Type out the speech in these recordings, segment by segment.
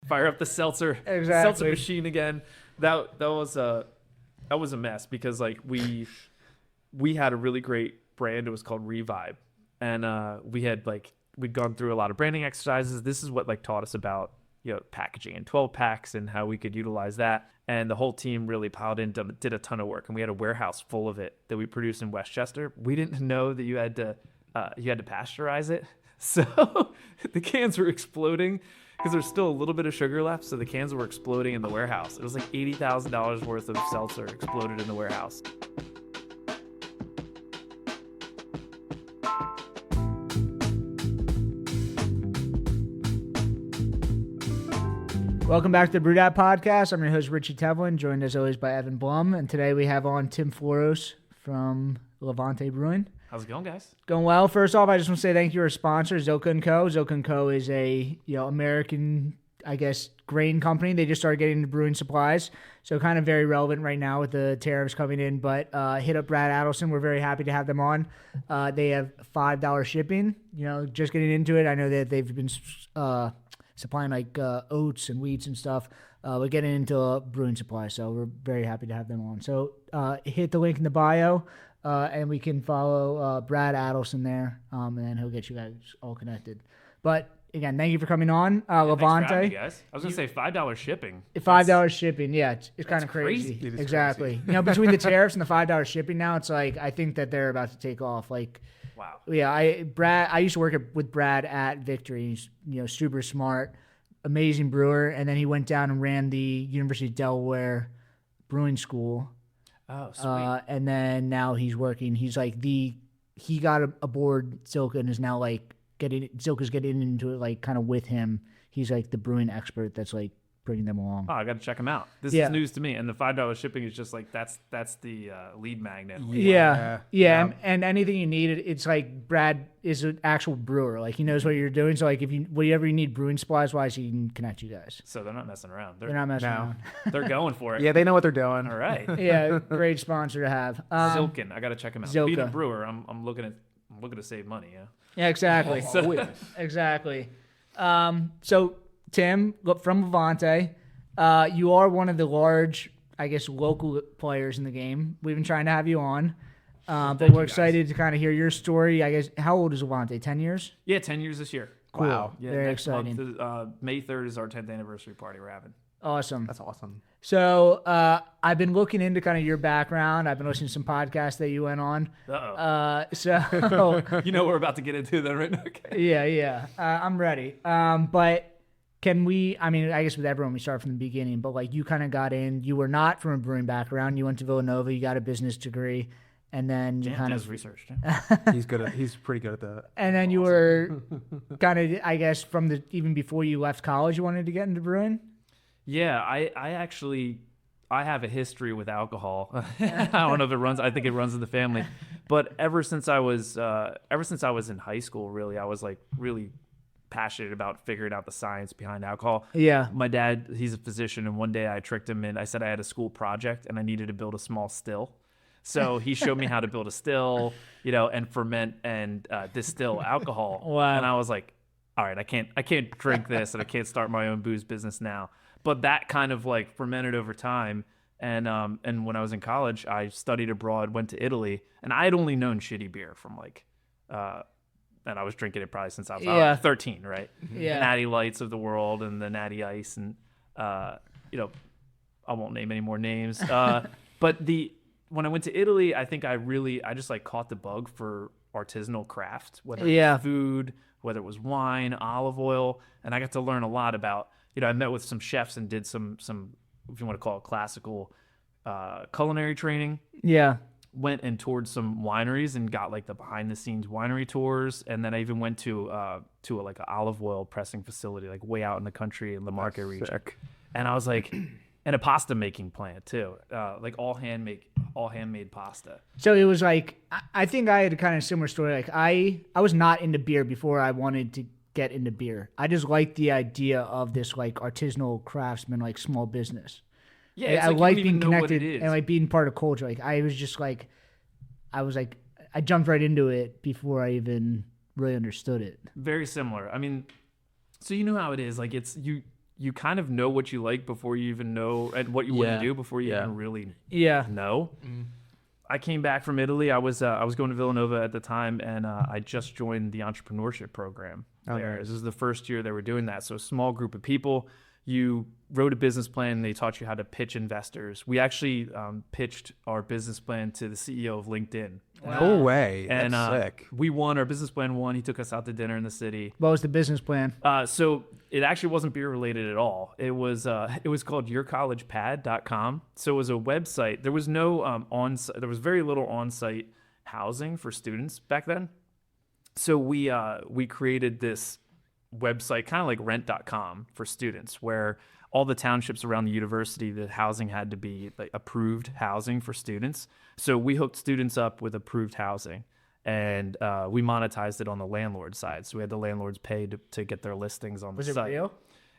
fire up the seltzer machine again. That was a mess because like we had a really great brand. It was called Revibe, and we'd gone through a lot of branding exercises. This is what like taught us about packaging and 12 packs and how we could utilize that. And the whole team really piled in, did a ton of work, and we had a warehouse full of it that we produced in Westchester. We didn't know that you had to pasteurize it, so the cans were exploding because there's still a little bit of sugar left. So the cans were exploding in the warehouse. It was like $80,000 worth of seltzer exploded in the warehouse. Welcome back to the Brew Dat Podcast. I'm your host, Richie Tevlin, joined as always by Evan Blum. And today we have on Tim Floros from LeVante Brewing. How's it going, guys? Going well. First off, I just want to say thank you to our sponsor, Zilka & Co. Zilka & Co. is a American, I guess, grain company. They just started getting into brewing supplies, so kind of very relevant right now with the tariffs coming in. But hit up Brad Adelson. We're very happy to have them on. They have $5 shipping. Just getting into it. I know that they've been supplying like oats and wheats and stuff. We're getting into brewing supplies, so we're very happy to have them on. So hit the link in the bio, and we can follow Brad Adelson there, and then he'll get you guys all connected. But again, thank you for coming on, LeVante. Thanks for having me, guys. I was gonna say $5 shipping. $5 shipping, yeah, it's kind of crazy. Exactly. Crazy. Between the tariffs and the $5 shipping now, it's like I think that they're about to take off. Like, wow. Yeah, I used to work with Brad at Victory. He's super smart, amazing brewer, and then he went down and ran the University of Delaware Brewing School. Oh, sweet. And then now he's working. He's like he got aboard Zilka and is now like Zilka's getting into it like kind of with him. He's like the brewing expert that's like bringing them along. Oh, I got to check them out. This is news to me, and the $5 shipping is just like that's the lead magnet. Yeah. And anything you need, it's like Brad is an actual brewer. Like he knows what you're doing. So like whatever you need brewing supplies wise, he can connect you guys. So they're not messing around. They're not messing around. They're going for it. Yeah, they know what they're doing. All right. Yeah, great sponsor to have. Zilkin, I got to check them out. Zilka. Being a brewer, I'm looking to save money. Yeah. Yeah, exactly. Exactly. So Tim, from LeVante. You are one of the large, I guess, local players in the game. We've been trying to have you on, but we're excited to kind of hear your story. I guess, how old is LeVante? 10 years? Yeah, 10 years this year. Cool. Wow. Yeah, very next exciting. month, May 3rd is our 10th anniversary party we're having. Awesome. That's awesome. So I've been looking into kind of your background. I've been listening to some podcasts that you went on. Uh-oh. So we're about to get into that right now. Okay. Yeah. I'm ready. But can we, I guess with everyone, we start from the beginning, but like you kind of got in, you were not from a brewing background. You went to Villanova, you got a business degree, and then you kind of research. He's pretty good at that. And then you were kind of, I guess, even before you left college, you wanted to get into brewing? Yeah, I actually have a history with alcohol. I don't know if it runs. I think it runs in the family. But ever since I was in high school, really, I was like really passionate about figuring out the science behind alcohol. Yeah. My dad, he's a physician, and one day I tricked him and I said I had a school project and I needed to build a small still. So he showed me how to build a still, and ferment and distill alcohol. Wow. And I was like, all right, I can't drink this and I can't start my own booze business now. But that kind of like fermented over time. And when I was in college, I studied abroad, went to Italy, and I had only known shitty beer from like, and I was drinking it probably since I was 13, right? Yeah. The Natty Lights of the world and the Natty Ice, and I won't name any more names. But when I went to Italy, I think I just like caught the bug for artisanal craft, whether it was food, whether it was wine, olive oil, and I got to learn a lot about. I met with some chefs and did some if you want to call it classical culinary training. Yeah. Went and toured some wineries and got like the behind the scenes winery tours, and then I even went to like an olive oil pressing facility like way out in the country in the Marche region. And I was like, and a pasta making plant too, like all handmade pasta. So it was like I think I had a kind of similar story. Like I was not into beer before I wanted to get into beer. I just liked the idea of this like artisanal craftsman, like small business. Yeah, I like being connected and like being part of culture. Like I was just like, I jumped right into it before I even really understood it. Very similar. I mean, so you know how it is. Like it's you you kind of know what you like before you even know and what you want to do before you even really know. I came back from Italy. I was going to Villanova at the time, and I just joined the entrepreneurship program there. Nice. This is the first year they were doing that. So a small group of people. You wrote a business plan, and they taught you how to pitch investors. We actually pitched our business plan to the CEO of LinkedIn. Wow. No way. And that's sick. We won. Our business plan won. He took us out to dinner in the city. What was the business plan? So it actually wasn't beer related at all. It was called yourcollegepad.com. So it was a website. There was no there was very little on-site housing for students back then. So we created this website, kind of like rent.com for students, where all the townships around the university, the housing had to be like approved housing for students. So we hooked students up with approved housing, and we monetized it on the landlord side. So we had the landlords pay to get their listings on the site. Was it real?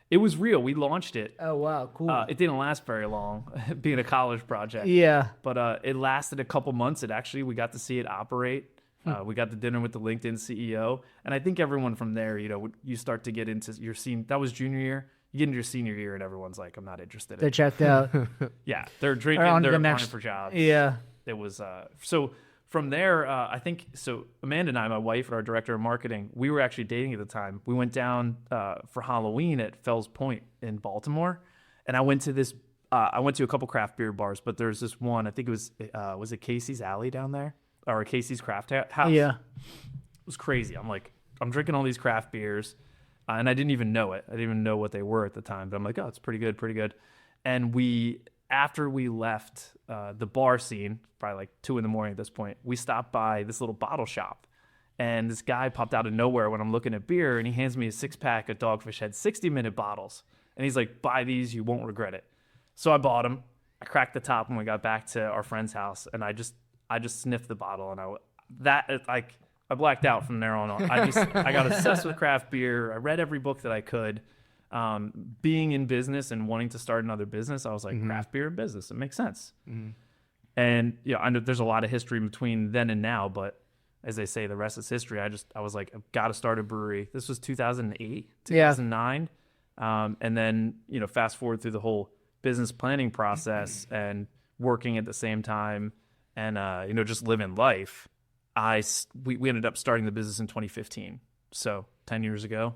It was real. We launched it. Oh, wow. Cool. It didn't last very long, being a college project. Yeah. But it lasted a couple months. We got to see it operate. We got the dinner with the LinkedIn CEO, and I think everyone from there, you start to get into your scene. That was junior year. You get into your senior year, and everyone's like, "I'm not interested." They're checked out. Yeah, they're drinking. They're applying for jobs. Yeah, it was. So from there, I think so. Amanda and I, my wife and our director of marketing, we were actually dating at the time. We went down for Halloween at Fells Point in Baltimore, and I went to this. I went to a couple craft beer bars, but there's this one. I think it was it Casey's Alley down there? Or Casey's Craft House. Yeah. It was crazy. I'm drinking all these craft beers, and I didn't even know it. I didn't even know what they were at the time, but I'm like, oh, it's pretty good. And after we left the bar scene, probably like 2 a.m. at this point, we stopped by this little bottle shop, and this guy popped out of nowhere when I'm looking at beer, and he hands me a 6-pack of Dogfish Head 60-minute bottles, and he's like, buy these, you won't regret it. So I bought them. I cracked the top when we got back to our friend's house, and I just sniffed the bottle, and I blacked out from there on. I got obsessed with craft beer. I read every book that I could. Being in business and wanting to start another business, I was like, craft beer and business, it makes sense. And I know there's a lot of history between then and now, but as they say, the rest is history. I was like, I've got to start a brewery. This was 2008, 2009, and then fast forward through the whole business planning process and working at the same time. And, just living life, we ended up starting the business in 2015. So 10 years ago,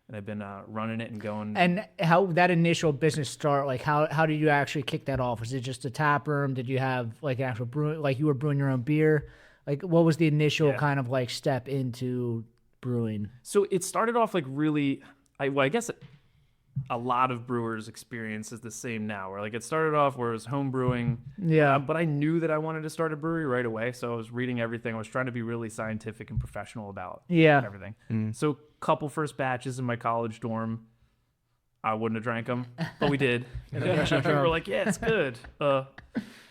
and I've been running it and going. And how that initial business start, like how did you actually kick that off? Was it just a tap room? Did you have like an actual brew, like you were brewing your own beer? Like what was the initial kind of like step into brewing? So it started off like really, I guess a lot of brewers' experience is the same now, where like it started off where it was home brewing. Yeah. But I knew that I wanted to start a brewery right away. So I was reading everything. I was trying to be really scientific and professional about everything. So couple first batches in my college dorm. I wouldn't have drank them, but we did. We were like, yeah, it's good. I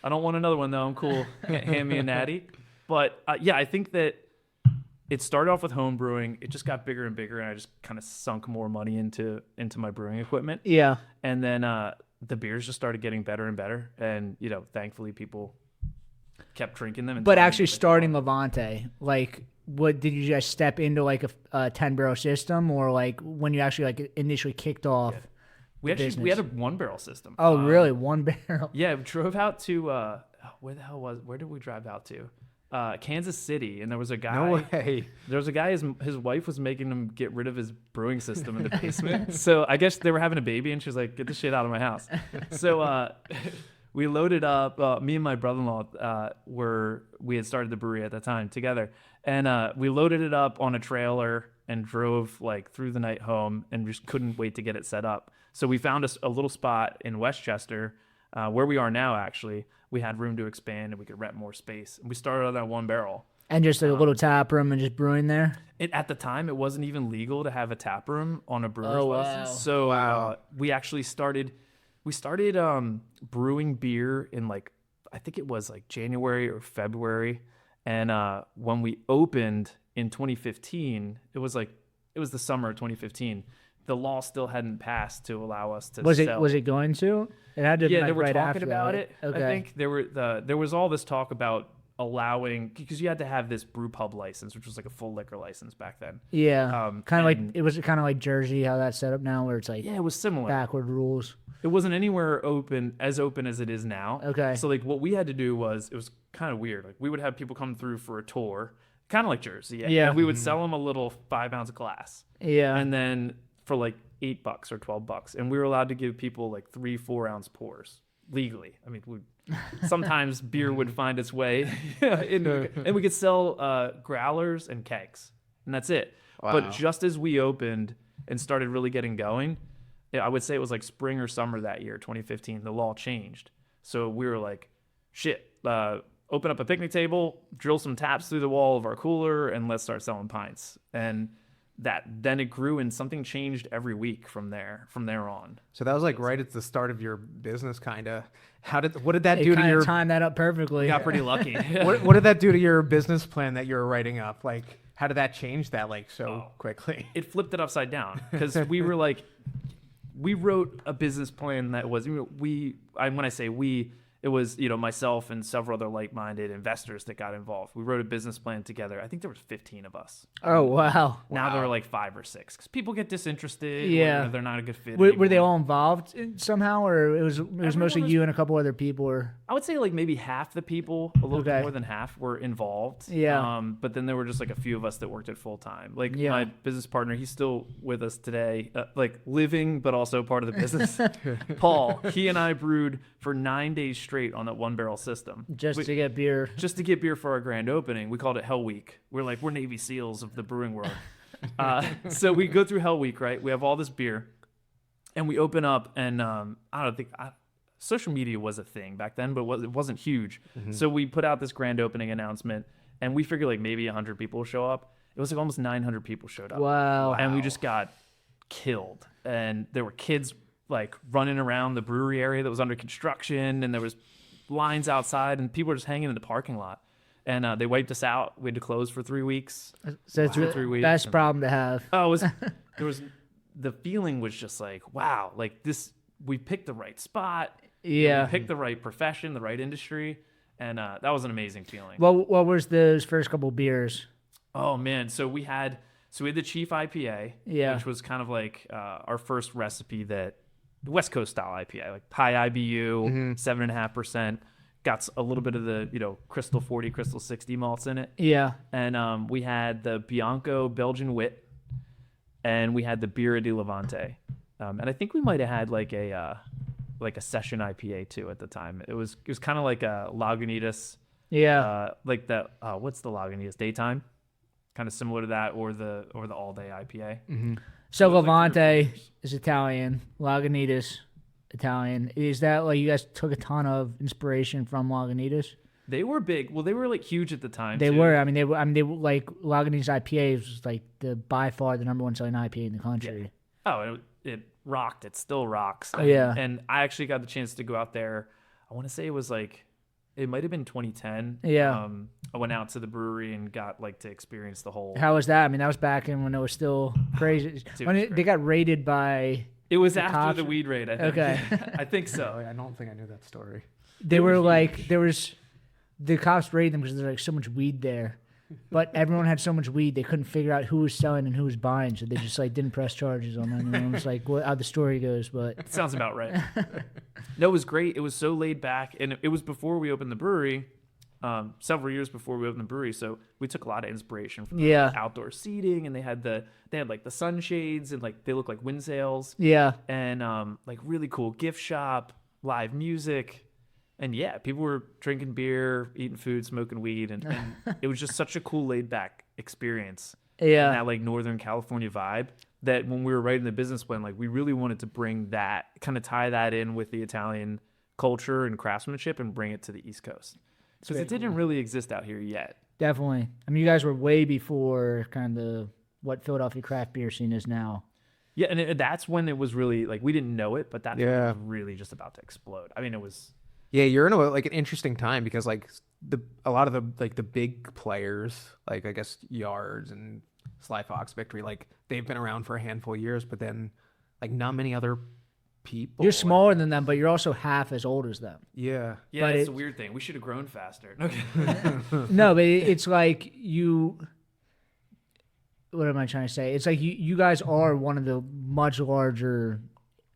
don't want another one though. I'm cool. Hand me a natty. But I think that it started off with home brewing. It just got bigger and bigger, and I just kind of sunk more money into my brewing equipment. Yeah. And then the beers just started getting better and better, and thankfully people kept drinking them. But actually starting LeVante, like, what did you guys step into like a 10-barrel system, or like when you actually like initially kicked off? Yeah. We had a 1-barrel system. Oh, really? 1 barrel? Yeah, we drove out to where did we drive out to? Kansas City, and there was a guy. No way. There was a guy. His wife was making him get rid of his brewing system in the basement. So I guess they were having a baby, and she was like, "Get the shit out of my house." So we loaded up. Me and my brother-in-law we had started the brewery at that time together, and we loaded it up on a trailer and drove like through the night home, and just couldn't wait to get it set up. So we found a little spot in Westchester, where we are now. Actually, we had room to expand, and we could rent more space. And we started on that 1 barrel. And just a little tap room and just brewing there? At the time, it wasn't even legal to have a tap room on a brewer's license. Wow. So we actually started brewing beer in like, I think it was like January or February. And when we opened in 2015, it was the summer of 2015. The law still hadn't passed to allow us to sell. Was it going to? It had to. Yeah, be they were right talking after about that, it. right? Okay. I think there was all this talk about allowing, because you had to have this brew pub license, which was like a full liquor license back then. Yeah. Kind of like, it was kind of like Jersey, how that's set up now, where it's like, yeah, it was similar. Backward rules. It wasn't anywhere open as it is now. Okay. So like what we had to do was, it was kind of weird. Like we would have people come through for a tour, kind of like Jersey. Yeah. And we would sell them a little 5-ounce glass. Yeah. And then for like $8 or $12, and we were allowed to give people like 3-4 ounce pours legally. I mean, sometimes beer would find its way, and we could sell growlers and kegs, and that's it. Wow. But just as we opened and started really getting going, I would say it was like spring or summer that year, 2015. The law changed, so we were like, "Shit, open up a picnic table, drill some taps through the wall of our cooler, and let's start selling pints." And then it grew, and something changed every week from there on. So that was like right at the start of your business, kind of. What did that do to your? Timed that up perfectly. Got pretty lucky. What did that do to your business plan that you were writing up? Like, how did that change that like so quickly? It flipped it upside down, because we were like, we wrote a business plan that was, when I say we, it was, myself and several other like-minded investors that got involved. We wrote a business plan together. I think there was 15 of us. Oh, wow. Now there are like 5 or 6, because people get disinterested. Yeah. Or they're not a good fit. Were they all involved somehow, or it was mostly you and a couple other people? Or I would say like maybe half the people, a little bit more than half, were involved. Yeah. But then there were just like a few of us that worked it full time. Like Yeah. my business partner, he's still with us today, like living but also part of the business. Paul, he and I brewed for 9 days straight on that 1-barrel system. Just to get beer For our grand opening. We called it Hell Week. We're Navy SEALs of the brewing world. So we go through Hell Week, right? We have all this beer, and we open up, and I don't think social media was a thing back then, but it wasn't huge. Mm-hmm. So we put out this grand opening announcement, and we figured like maybe 100 people will show up. It was like almost 900 people showed up. Wow. And we just got killed. And there were kids like running around the brewery area that was under construction, and there was lines outside, and people were just hanging in the parking lot. And they wiped us out. We had to close for 3 weeks. So it's the 3 weeks. best problem to have. Oh, the feeling was just like, wow, like this, we picked the right spot. Yeah. We picked the right profession, the right industry. And that was an amazing feeling. What was those first couple beers? Oh man. So we had the Chief IPA, which was kind of like our first recipe, that West Coast style IPA, like high IBU, 7.5%. Got a little bit of the Crystal 40, Crystal 60 malts in it. Yeah. And we had the Bianco Belgian Wit, and we had the Birra di LeVante. And I think we might have had like a session IPA too at the time. It was kind of like a Lagunitas. Yeah. Like the what's the Lagunitas? Daytime, kind of similar to that, or the all day IPA. Mm-hmm. So LeVante is Italian, Lagunitas Italian. Is that like you guys took a ton of inspiration from Lagunitas? They were big. Well, they were like huge at the time. They were. I mean, they were like Lagunitas IPA was like by far the number one selling IPA in the country. Yeah. Oh, it rocked. It still rocks. Yeah. And I actually got the chance to go out there. I want to say it might have been 2010. Yeah. I went out to the brewery and got to experience the whole. How was that? I mean, that was back in when it was still crazy. They got raided by. It was after cops. The weed raid, I think. Okay. I think so. I don't think I knew that story. The cops raided them because there's like so much weed there. But everyone had so much weed, they couldn't figure out who was selling and who was buying, so they just didn't press charges on anyone. It was like how the story goes, but it sounds about right. No, it was great. It was so laid back, and it was before we opened the brewery, several years before we opened the brewery. So we took a lot of inspiration from the outdoor seating, and they had the sunshades, and they look like wind sails. Yeah, and really cool gift shop, live music. And yeah, people were drinking beer, eating food, smoking weed, and it was just such a cool, laid-back experience. Yeah, and that Northern California vibe. That when we were writing the business plan, we really wanted to bring that, kind of tie that in with the Italian culture and craftsmanship, and bring it to the East Coast, because it didn't really exist out here yet. Definitely. I mean, you guys were way before kind of what Philadelphia craft beer scene is now. Yeah, and that's when it was really we didn't know it, but that's when it was really just about to explode. I mean, it was. Yeah, you're in an interesting time, because a lot of the big players, I guess Yards and Sly Fox Victory, they've been around for a handful of years, but then not many other people. You're smaller than them, but you're also half as old as them. Yeah. Yeah, But it's a weird thing. We should have grown faster. Okay. No, but it's like you. What am I trying to say? It's like you guys are one of the much larger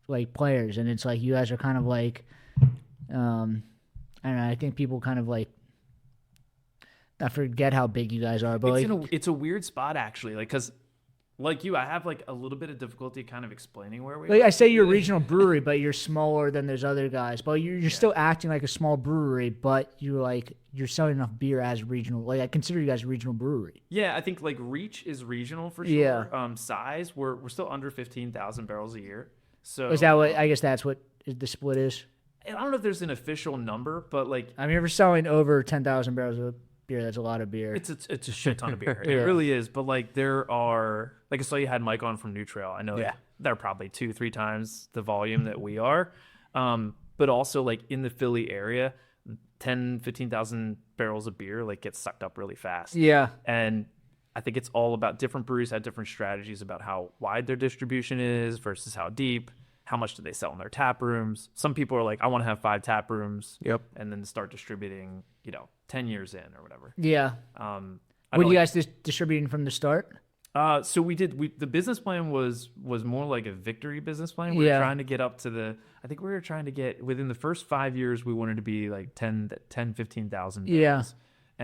like players, and it's like you guys are kind of like, I don't know. I think people kind of like. I forget how big you guys are, but It's a weird spot actually, like because. Like you, I have like a little bit of difficulty kind of explaining where we are. I say you're a regional brewery, but you're smaller than those other guys. But you're still acting like a small brewery, but you're selling enough beer as regional. Like I consider you guys a regional brewery. Yeah, I think like reach is regional for sure. Yeah. Size, we're still under 15,000 barrels a year. So Is that what? I guess that's what the split is. I don't know if there's an official number, but like I mean, if we're selling over 10,000 barrels of beer, that's a lot of beer. it's a shit ton of beer. Yeah. It really is. But like there are like I saw you had Mike on from New Trail. I know they're probably 2-3 times the volume that we are. But also like in the Philly area, 15,000 barrels of beer like gets sucked up really fast. Yeah. And I think it's all about different breweries have different strategies about how wide their distribution is versus how deep. How much do they sell in their tap rooms? Some people are like, I want to have 5 tap rooms. Yep. And then start distributing, 10 years in or whatever. Yeah. Were you guys distributing from the start? So the business plan was more like a victory business plan. We were trying to get up to I think we were trying to get within the first 5 years, we wanted to be like 15,000 barrels. Yeah.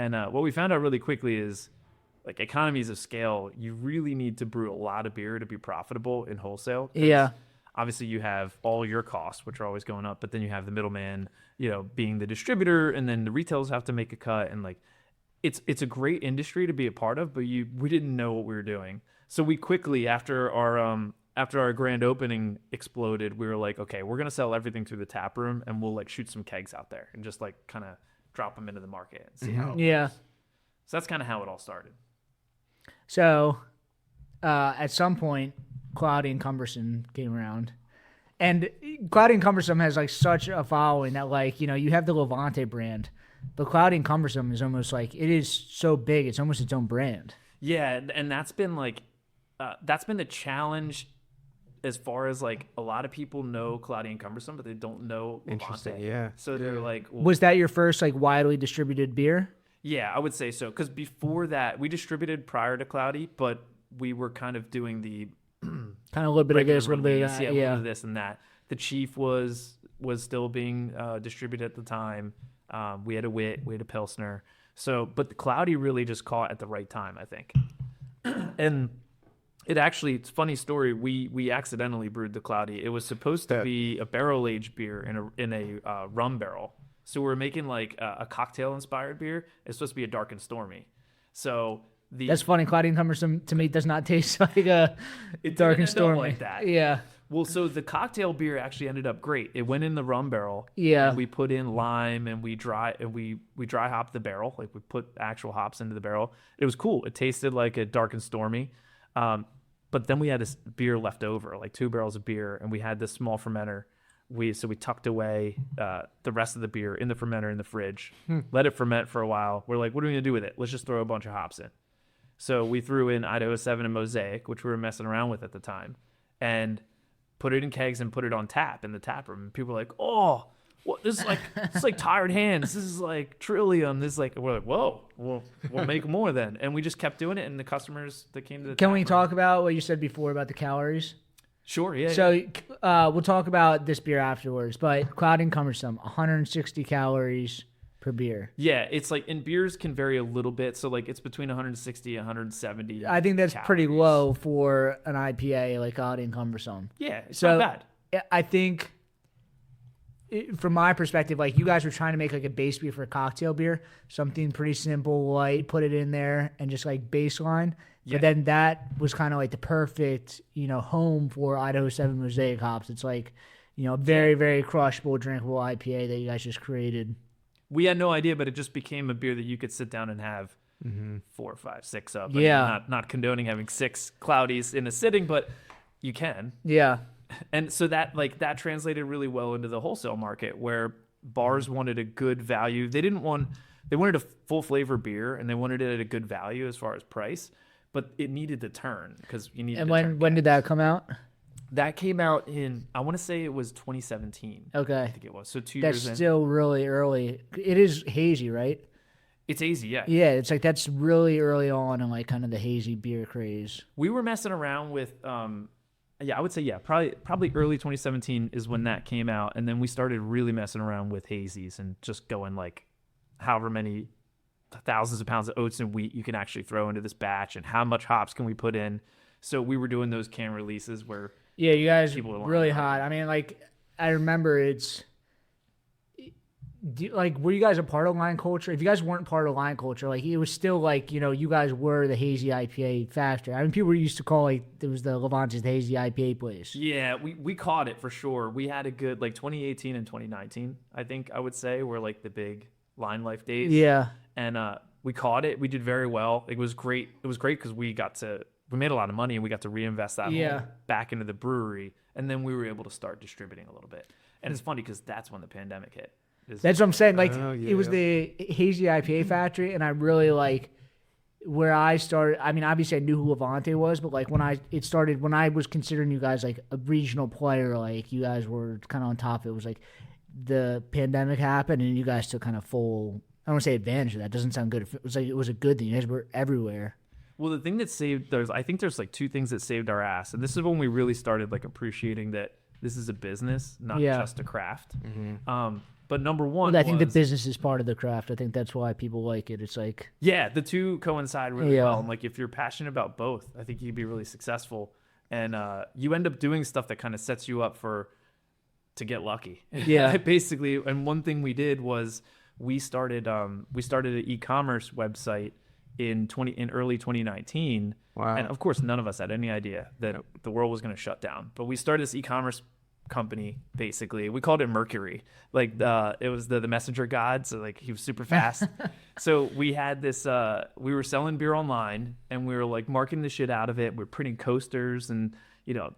And what we found out really quickly is like economies of scale, you really need to brew a lot of beer to be profitable in wholesale. Yeah. Obviously, you have all your costs, which are always going up, but then you have the middleman, being the distributor, and then the retailers have to make a cut. And like, it's a great industry to be a part of, but we didn't know what we were doing. So we quickly, after our grand opening exploded, we were like, okay, we're gonna sell everything through the tap room, and we'll like shoot some kegs out there and just like kind of drop them into the market and see how. It Yeah. goes. So that's kind of how it all started. So, at some point, Cloudy and Cumbersome came around, and Cloudy and Cumbersome has like such a following that like you have the LeVante brand, but Cloudy and Cumbersome is almost like it is so big it's almost its own brand. Yeah, and that's been like that's been the challenge as far as like a lot of people know Cloudy and Cumbersome, but they don't know Interesting, LeVante. yeah. So they're like, well, Was that your first like widely distributed beer? yeah, I would say so. Because before that, we distributed prior to Cloudy, but we were kind of doing the Kind of a little bit of this, a little bit of that. a little bit of this and that. The Chief was still being distributed at the time. We had a Wit, we had a Pilsner. So, but the Cloudy really just caught at the right time, I think. And it's a funny story. We accidentally brewed the Cloudy. It was supposed to be a barrel aged beer in a rum barrel. So we're making like a cocktail inspired beer. It's supposed to be a dark and stormy. So that's funny. Cloudy and Cumbersome to me does not taste like a dark and stormy like that. Yeah. Well, so the cocktail beer actually ended up great. It went in the rum barrel. Yeah. And we put in lime and we dry hopped the barrel. Like we put actual hops into the barrel. It was cool. It tasted like a dark and stormy. But then we had this beer left over, like 2 barrels of beer, and we had this small fermenter. We tucked away the rest of the beer in the fermenter in the fridge, let it ferment for a while. We're like, what are we gonna do with it? Let's just throw a bunch of hops in. So we threw in Idaho 7 and Mosaic, which we were messing around with at the time, and put it in kegs and put it on tap in the tap room. And people were like, oh, what? This is like Tired Hands. This is like Trillium. This is like, we're like, whoa, we'll make more then. And we just kept doing it. And the customers that came to the Can tap we room, talk about what you said before about the calories? Sure, yeah. So we'll talk about this beer afterwards, but Cloudy and Cumbersome, 160 calories per beer. Yeah, it's like, and beers can vary a little bit. So like it's between 160 and 170. I think that's calories. pretty low for an IPA like Cloudy and Cumbersome. Yeah, it's So not bad. I think, from my perspective, like you guys were trying to make like a base beer for a cocktail beer, something pretty simple, light, put it in there and just like baseline. Yeah. But then that was kind of like the perfect, home for Idaho 7 Mosaic hops. It's like, very, very crushable, drinkable IPA that you guys just created. We had no idea, but it just became a beer that you could sit down and have 4, 5, 6 of. Yeah. Not condoning having 6 Cloudies in a sitting, but you can. Yeah. And so that translated really well into the wholesale market where bars wanted a good value. They wanted a full flavor beer and they wanted it at a good value as far as price, but it needed to turn because you needed. And when did that come out? That came out in, I want to say it was 2017. Okay. I think it was. So 2 That's years in. still really early. It is hazy, right? It's hazy, yeah. Yeah, it's like that's really early on in like kind of the hazy beer craze. We were messing around with, I would say, probably early 2017 is when that came out. And then we started really messing around with hazies and just going like however many thousands of pounds of oats and wheat you can actually throw into this batch and how much hops can we put in. So we were doing those can releases where you guys people were really hot. I mean, like I remember were you guys a part of line culture? If you guys weren't part of line culture, like it was still like, you guys were the hazy IPA factory. I mean, people used to call there was the LeVante's the hazy IPA place. Yeah, we caught it for sure. We had a good 2018 and 2019, I think I would say were like the big line life days. Yeah. And we caught it. We did very well. It was great. It was great because we made a lot of money and we got to reinvest that back into the brewery. And then we were able to start distributing a little bit. And it's funny because that's when the pandemic hit. That's what I'm saying. Like it was the hazy IPA factory, and I really where I started. I mean, obviously I knew who LeVante was, but like when I was considering you guys like a regional player, like you guys were kind of on top of it. It was like the pandemic happened, and you guys took kind of full. I don't want to say advantage of that. Doesn't sound good. It was a good thing. You guys were everywhere. Well, the thing that I think there's like two things that saved our ass, and this is when we really started like appreciating that this is a business, not just a craft. Mm-hmm. But number one, I think the business is part of the craft. I think that's why people like it. It's like the two coincide really well. And like if you're passionate about both, I think you can be really successful. And you end up doing stuff that kind of sets you up to get lucky. Yeah, basically. And one thing we did was we started an e-commerce website in early 2019. Wow. And of course, none of us had any idea that the world was going to shut down. But we started this e-commerce company, basically. We called it Mercury. Like it was the messenger god, so like he was super fast. So we had this we were selling beer online and we were like marketing the shit out of it. We're printing coasters and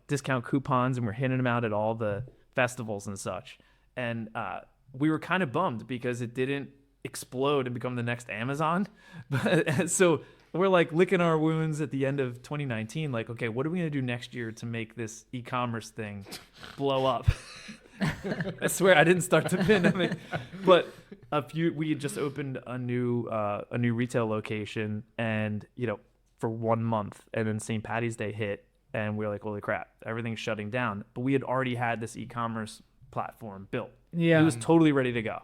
discount coupons, and we're handing them out at all the festivals and such. And we were kind of bummed because it didn't explode and become the next Amazon. But so we're like licking our wounds at the end of 2019. Like, okay, what are we going to do next year to make this e-commerce thing blow up? I swear I didn't start the pandemic, but we had just opened a new retail location, and for 1 month, and then St. Patty's Day hit, and we were like, holy crap, everything's shutting down. But we had already had this e-commerce platform built. Yeah, it was totally ready to go,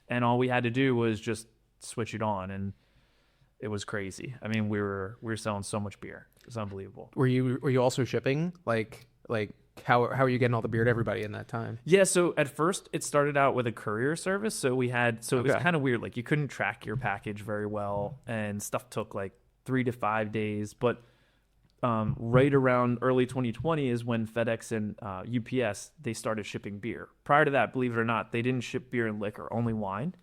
and all we had to do was just switch it on, and it was crazy. I mean, we were selling so much beer. It's unbelievable. Were you also shipping? Like how are you getting all the beer to everybody in that time? Yeah, so at first it started out with a courier service. So it was kind of weird. Like you couldn't track your package very well, and stuff took like 3 to 5 days. But right around early 2020 is when FedEx and UPS, they started shipping beer. Prior to that, believe it or not, they didn't ship beer and liquor, only wine.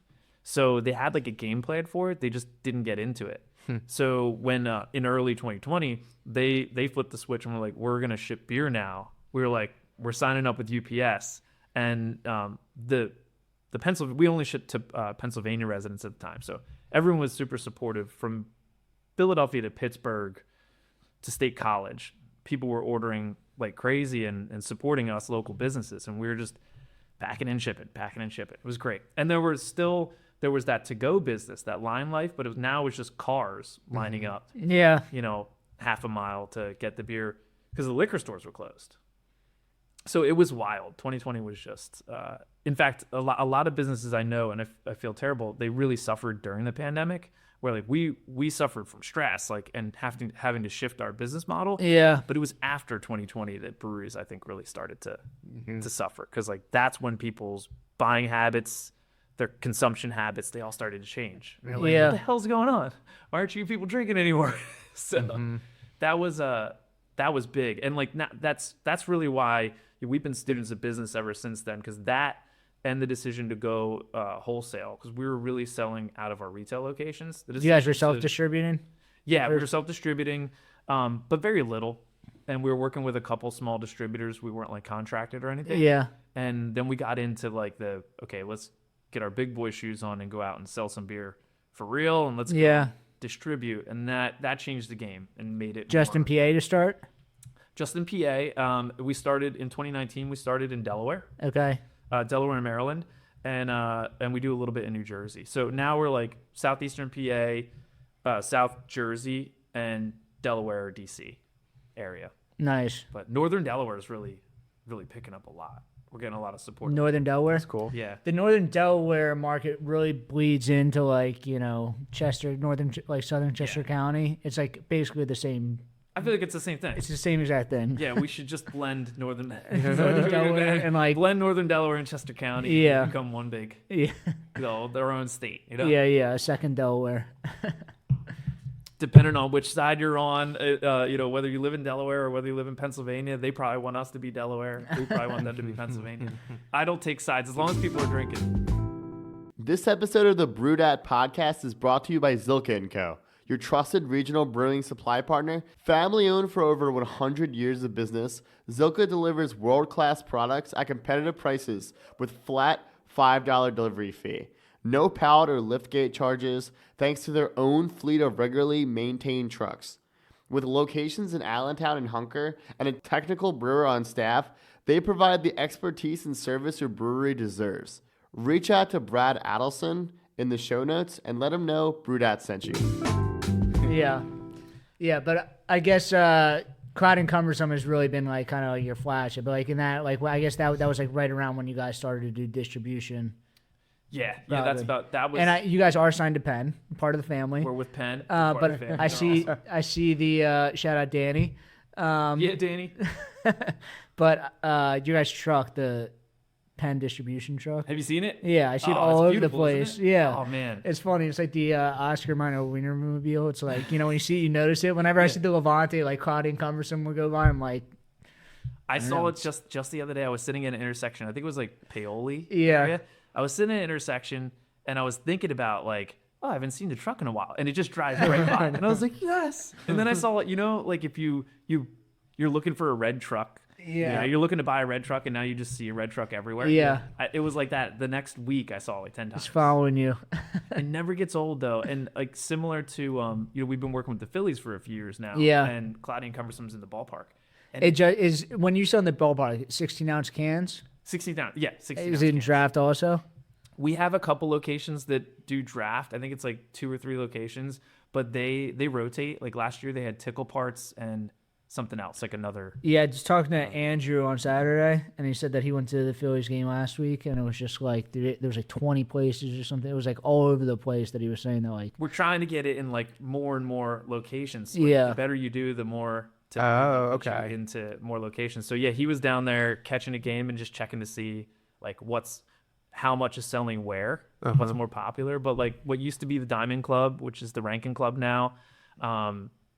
So they had like a game plan for it. They just didn't get into it. So when in early 2020, they flipped the switch and were like, we're going to ship beer now. We were like, we're signing up with UPS. And we only shipped to Pennsylvania residents at the time. So everyone was super supportive, from Philadelphia to Pittsburgh to State College. People were ordering like crazy and supporting us local businesses. And we were just packing and shipping. It was great. And there was that to-go business, that line life, but now it was just cars lining up. Yeah. Half a mile to get the beer because the liquor stores were closed. So it was wild. 2020 was just, in fact, a lot of businesses I know, and I feel terrible, they really suffered during the pandemic, where like we suffered from stress, like, and having to shift our business model. Yeah. But it was after 2020 that breweries, I think, really started to suffer, because like that's when people's buying habits, their consumption habits, they all started to change. Like, what the hell's going on? Why aren't you people drinking anymore? So that was big. And like that's really why we've been students of business ever since then, because that and the decision to go wholesale, because we were really selling out of our retail locations. You guys were self-distributing? Yeah, we were self-distributing, but very little. And we were working with a couple small distributors. We weren't like contracted or anything. Yeah. And then we got into like let's get our big boy shoes on and go out and sell some beer for real, and let's go distribute. And that changed the game and made it just in PA to start. Just in PA. We started in 2019. We started in Delaware. Okay. Delaware and Maryland, and we do a little bit in New Jersey. So now we're like southeastern PA, South Jersey, and Delaware, DC area. Nice. But northern Delaware is really, really picking up a lot. We're getting a lot of support. Northern Delaware? That's cool. Yeah. The northern Delaware market really bleeds into like, Chester, southern Chester County. It's like basically the same. I feel like it's the same thing. It's the same exact thing. Yeah, we should just blend northern Delaware and like blend northern Delaware and Chester County. Yeah. And become one big, yeah, their own state. yeah, a second Delaware. Depending on which side you're on, whether you live in Delaware or whether you live in Pennsylvania, they probably want us to be Delaware. We probably want them to be Pennsylvania. I don't take sides as long as people are drinking. This episode of the Brewdat podcast is brought to you by Zilka & Co., your trusted regional brewing supply partner. Family owned for over 100 years of business, Zilka delivers world-class products at competitive prices with flat $5 delivery fee. No pallet or liftgate charges, thanks to their own fleet of regularly maintained trucks. With locations in Allentown and Hunker and a technical brewer on staff, they provide the expertise and service your brewery deserves. Reach out to Brad Adelson in the show notes and let him know Brewdat sent you. Yeah, but I guess Cloudy and Cumbersome has really been like kind of like your flagship. But like in that, like I guess that was like right around when you guys started to do distribution. Yeah, Probably. that was. And you guys are signed to Penn, part of the family. We're with Penn. But I see the shout out Danny. Yeah, Danny. But you guys truck the Penn distribution truck. Have you seen it? Yeah, I see it all over the place. Yeah. Oh man, it's funny. It's like the Oscar Minor Wienermobile. It's like when you see, you notice it. Whenever I see the LeVante, like Cloudy and Cumbersome will go by, I'm like. I saw it just the other day. I was sitting at an intersection. I think it was like Paoli. Yeah. Area. I was sitting at an intersection and I was thinking about like, oh, I haven't seen the truck in a while, and it just drives right by, and I was like, yes. And then I saw, like if you're looking for a red truck, you're looking to buy a red truck, and now you just see a red truck everywhere. Yeah, it was like that. The next week, I saw it like 10 times. It's following you. It never gets old though, and like similar to we've been working with the Phillies for a few years now. Yeah, and Cloudy and Cumbersome's in the ballpark. And it is when you sell in the ballpark, 16-ounce cans. 16 ounce, yeah. 16 is it in draft also? We have a couple locations that do draft. I think it's like 2 or 3 locations, but they rotate. Like last year, they had Tickle Parts and something else, like another. Yeah, just talking to Andrew on Saturday, and he said that he went to the Phillies game last week, and it was just like there was like 20 places or something. It was like all over the place that he was saying that like we're trying to get it in like more and more locations. Like, yeah, the better you do, the more. Okay. Into more locations. So yeah, he was down there catching a game and just checking to see like how much is selling where, what's more popular. But like what used to be the Diamond Club, which is the ranking club now,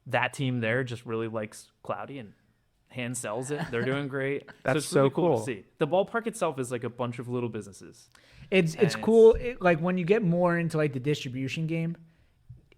that team there just really likes Cloudy and hand sells it. They're doing great. That's so really so cool to see. The ballpark itself is like a bunch of little businesses. It's cool. Like when you get more into like the distribution game,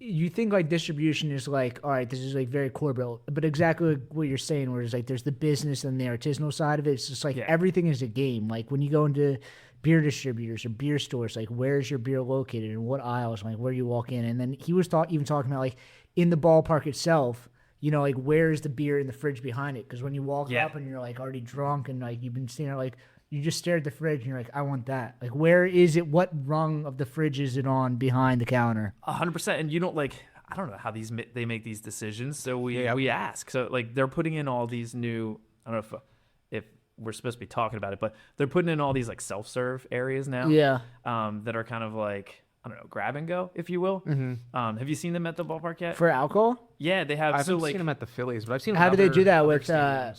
you think like distribution is like, all right, this is like very corporate, but exactly what you're saying, where it's like there's the business and the artisanal side of it. It's just like everything is a game. Like when you go into beer distributors or beer stores, like where's your beer located and what aisles, like where you walk in. And then he was even talking about like in the ballpark itself, like where's the beer in the fridge behind it? Because when you walk up and you're like already drunk and like you've been seeing it, like you just stare at the fridge and you're like, I want that. Like, where is it? What rung of the fridge is it on behind the counter? 100%. And you don't I don't know how they make these decisions. So we ask. So like they're putting in all these new, I don't know if we're supposed to be talking about it, but they're putting in all these like self-serve areas now. Yeah. That are kind of like, I don't know, grab and go, if you will. Mm-hmm. Have you seen them at the ballpark yet? For alcohol? Yeah, they have. I haven't seen them at the Phillies, but I've seen them. How do they do that with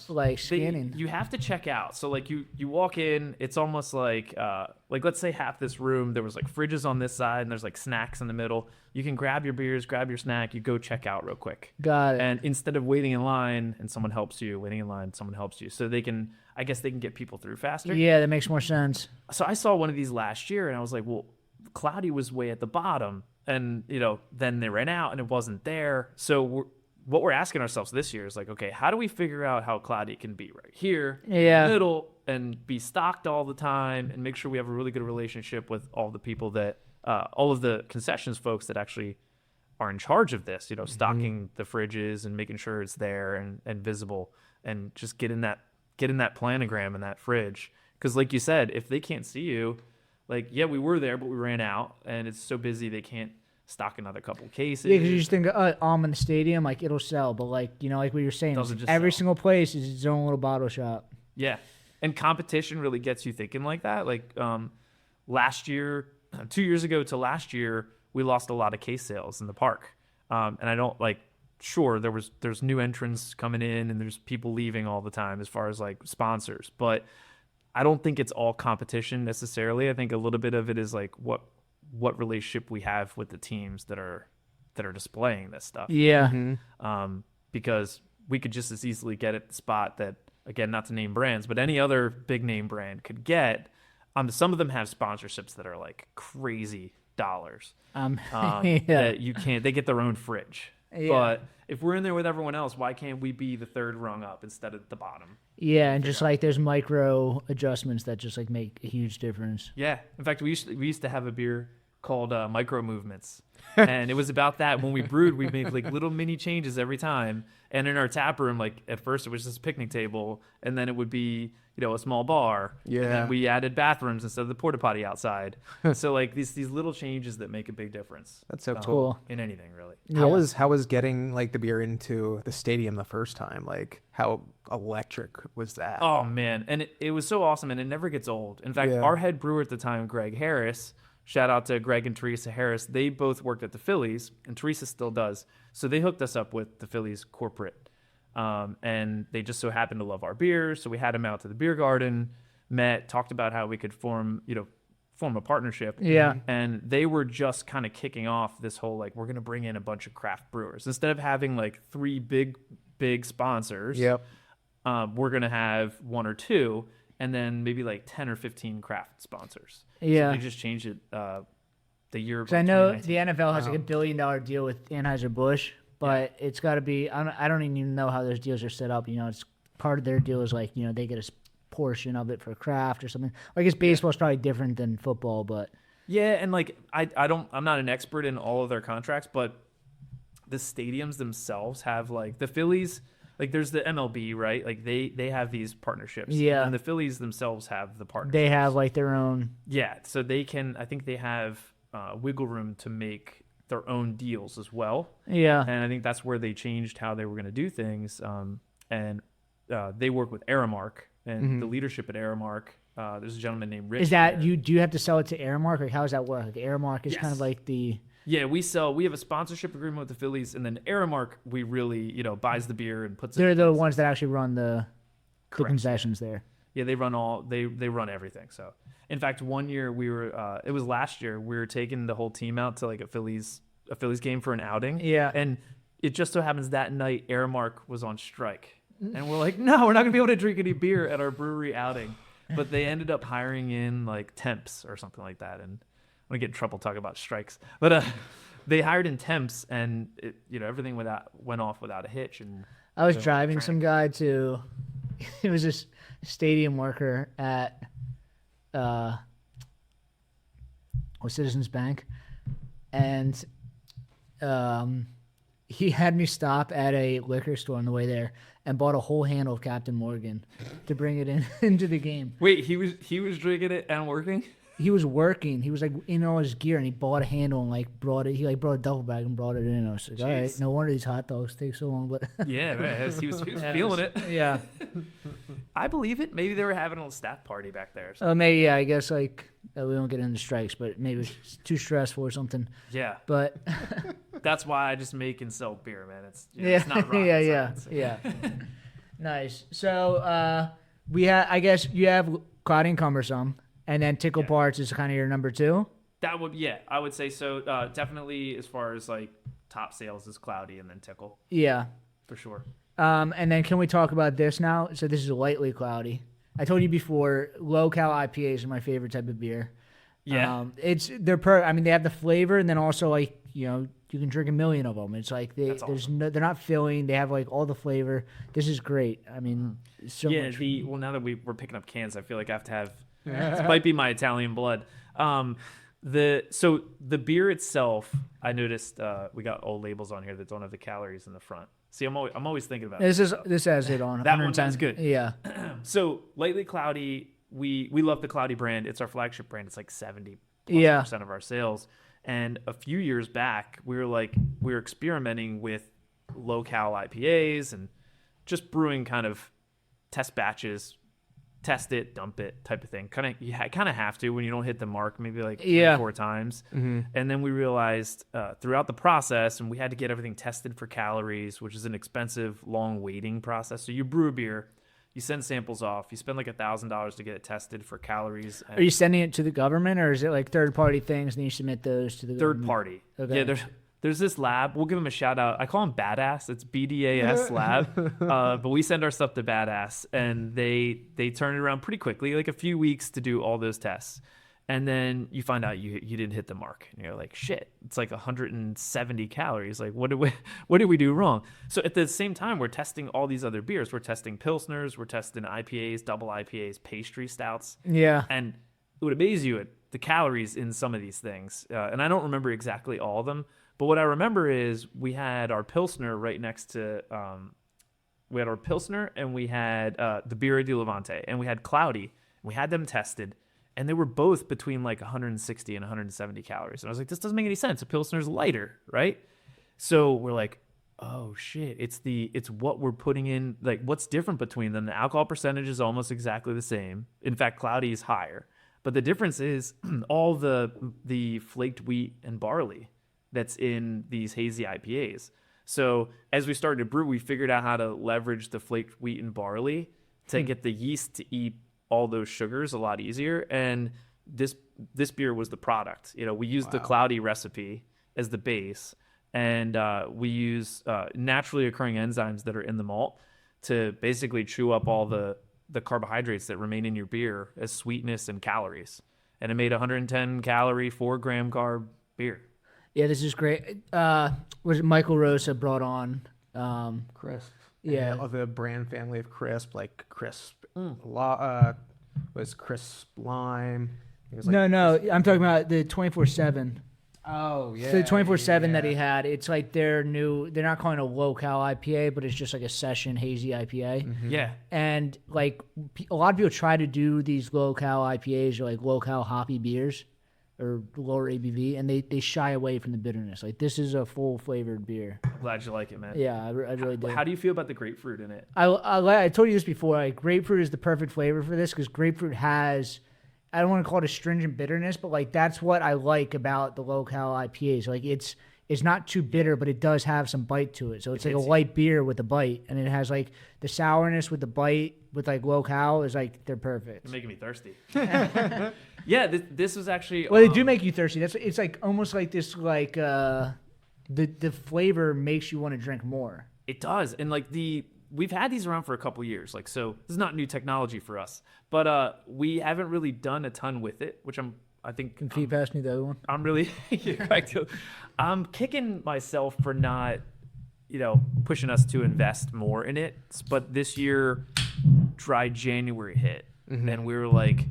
like scanning? You have to check out. So like you walk in, it's almost like let's say half this room there was like fridges on this side and there's like snacks in the middle. You can grab your beers, grab your snack, you go check out real quick. Got it. And instead of waiting in line and someone helps you, so they can get people through faster. Yeah, that makes more sense. So I saw one of these last year and I was like, well, Cloudy was way at the bottom, and then they ran out and it wasn't there. So what we're asking ourselves this year is like, okay, how do we figure out how Cloudy can be right here, in the middle, and be stocked all the time, and make sure we have a really good relationship with all the people that, all of the concessions folks that actually are in charge of this, stocking the fridges and making sure it's there and visible. and just get in that planogram in that fridge. Because like you said, if they can't see you, like, yeah, we were there, but we ran out, and it's so busy they can't stock another couple cases. Yeah, because you just think, I'm in the stadium, like, it'll sell. But, like, you know, like what you're saying, every single place is its own little bottle shop. Yeah. And competition really gets you thinking like that. Like, last year, 2 years ago to last year, we lost a lot of case sales in the park. And I don't, like, sure, there's new entrants coming in, and there's people leaving all the time as far as, like, sponsors. But I don't think it's all competition necessarily. I think a little bit of it is, like, what relationship we have with the teams that are displaying this stuff. Yeah. Mm-hmm. Because we could just as easily get at the spot that, again, not to name brands, but any other big name brand could get. Some of them have sponsorships that are like crazy dollars. That you can't. They get their own fridge. Yeah. But if we're in there with everyone else, why can't we be the third rung up instead of the bottom? Yeah, and just like there's micro adjustments that just like make a huge difference. Yeah. In fact, we used to have a beer called Micro Movements, and it was about that. When we brewed, we made like little mini changes every time. And in our tap room, like at first it was just a picnic table, and then it would be, you know, a small bar. Yeah. And then we added bathrooms instead of the porta potty outside. So like these little changes that make a big difference. That's so cool. In anything really. Yeah. How was getting like the beer into the stadium the first time? Like how electric was that? Oh man, and it was so awesome, and it never gets old. In fact, our head brewer at the time, Greg Harris. Shout out to Greg and Teresa Harris. They both worked at the Phillies, and Teresa still does. So they hooked us up with the Phillies corporate. And they just so happened to love our beers. So we had them out to the beer garden, met, talked about how we could form a partnership. Yeah. And they were just kind of kicking off this whole, like, we're going to bring in a bunch of craft brewers. Instead of having like 3 big sponsors, we're going to have 1 or 2. And then maybe like 10 or 15 craft sponsors. Yeah. So they just changed it the year of. Because I know the NFL has like $1 billion deal with Anheuser-Busch, but it's got to be, I don't even know how those deals are set up. You know, it's part of their deal is like, you know, they get a portion of it for craft or something. I guess baseball's probably different than football, but. Yeah, and like I'm not an expert in all of their contracts, but the stadiums themselves have like the Phillies. Like there's the MLB, right? Like they have these partnerships. Yeah. And the Phillies themselves have the partnerships. They have like their own. Yeah. So I think they have wiggle room to make their own deals as well. Yeah. And I think that's where they changed how they were going to do things. And they work with Aramark and the leadership at Aramark. There's a gentleman named Richie. Is that do you have to sell it to Aramark? Like how does that work? Like Aramark is kind of like the. Yeah, we have a sponsorship agreement with the Phillies, and then Aramark, we really, buys the beer and puts it. They're the ones that actually run the concessions there. Yeah, they run they run everything. So, in fact, one year it was last year, we were taking the whole team out to like a Phillies game for an outing. Yeah. And it just so happens that night Aramark was on strike. And we're like, no, we're not going to be able to drink any beer at our brewery outing. But they ended up hiring in like temps or something like that, and I'm gonna get in trouble talking about strikes, but they hired in temps, and everything went off without a hitch. And I was driving some guy to, it was this stadium worker at Citizens Bank, and he had me stop at a liquor store on the way there and bought a whole handle of Captain Morgan to bring it into the game. Wait, he was drinking it and working? He was working. He was like in all his gear, and he bought a handle and like brought it. He like brought a duffel bag and brought it in. I was like, all right, no wonder these hot dogs take so long. But yeah, man, he was feeling it. Yeah, I believe it. Maybe they were having a little staff party back there. Oh, maybe yeah. I guess like we don't get into strikes, but maybe it's too stressful or something. Yeah, but that's why I just make and sell beer, man. It's it's not rocket science. Yeah. Nice. So I guess you have Cloudy and Cumbersome. And then Tickle Parts is kind of your number 2? I would say so. Definitely as far as like top sales is Cloudy and then Tickle. Yeah. For sure. And then can we talk about this now? So this is lightly cloudy. I told you before, low-cal IPAs are my favorite type of beer. Yeah. They have the flavor, and then also like, you can drink 1 million of them. It's like they're not filling. They have like all the flavor. This is great. I mean, so much. Now that we're picking up cans, I feel like I have to have. This might be my Italian blood. The beer itself, I noticed we got old labels on here that don't have the calories in the front. See, I'm always thinking about This has it on. That one sounds good. Yeah. So Lightly Cloudy, we love the Cloudy brand. It's our flagship brand. It's like 70% of our sales. And a few years back, we were experimenting with low-cal IPAs and just brewing kind of test batches, test it, dump it type of thing. You kind of have to when you don't hit the mark, maybe like 3 or 4 times. And then we realized throughout the process, and we had to get everything tested for calories, which is an expensive, long waiting process. So you brew a beer, you send samples off, you spend like $1,000 to get it tested for calories. Are you sending it to the government, or is it like third-party things and you submit those to the third party? Okay. Yeah, there's this lab. We'll give them a shout out. I call them Badass. It's BDAS Lab. But we send our stuff to Badass, and they turn it around pretty quickly, like a few weeks to do all those tests. And then you find out you didn't hit the mark, and you're like, shit, it's like 170 calories. Like, what did we do wrong? So at the same time, we're testing all these other beers. We're testing Pilsners, we're testing IPAs, double IPAs, pastry stouts. Yeah. And it would amaze you at the calories in some of these things. And I don't remember exactly all of them. But what I remember is we had our Pilsner right next to, we had our Pilsner, and we had the Birra di LeVante, and we had Cloudy. We had them tested, and they were both between like 160 and 170 calories. And I was like, this doesn't make any sense. A Pilsner's lighter, right? So we're like, oh shit, it's what we're putting in, like what's different between them. The alcohol percentage is almost exactly the same. In fact, Cloudy is higher. But the difference is all the flaked wheat and barley that's in these hazy IPAs. So as we started to brew, we figured out how to leverage the flaked wheat and barley to get the yeast to eat all those sugars a lot easier. And this beer was the product. We used the Cloudy recipe as the base, and we use naturally occurring enzymes that are in the malt to basically chew up all the carbohydrates that remain in your beer as sweetness and calories. And it made 110 calorie, 4 gram carb beer. Yeah, this is great. Was it Michael Rosa brought on? Crisp. Yeah. Of the brand family of crisp, like crisp. Was crisp lime. It was like No. I'm talking about the 24/7. Oh, yeah. So the 24/7 yeah. that he had, it's like they're not calling it a low-cal IPA, but it's just like a session hazy IPA. Mm-hmm. Yeah. And like a lot of people try to do these low-cal IPAs or like low-cal hoppy beers or lower ABV, and they shy away from the bitterness. Like, this is a full-flavored beer. Glad you like it, man. Yeah, I really do. How do you feel about the grapefruit in it? I told you this before. Like, grapefruit is the perfect flavor for this because grapefruit has, I don't want to call it astringent bitterness, but like that's what I like about the low-cal IPAs. Like, it's not too bitter, but it does have some bite to it. So it's like a light beer with a bite, and it has like the sourness with the bite with like low-cal is like they're perfect. It's making me thirsty. Yeah, this was actually. Well, they do make you thirsty. It's like almost like this like the flavor makes you want to drink more. It does, and like we've had these around for a couple years. Like, so this is not new technology for us, but we haven't really done a ton with it, which I think. Can you pass me the other one? I'm really. I'm kicking myself for not, pushing us to invest more in it. But this year, dry January hit, and we were like,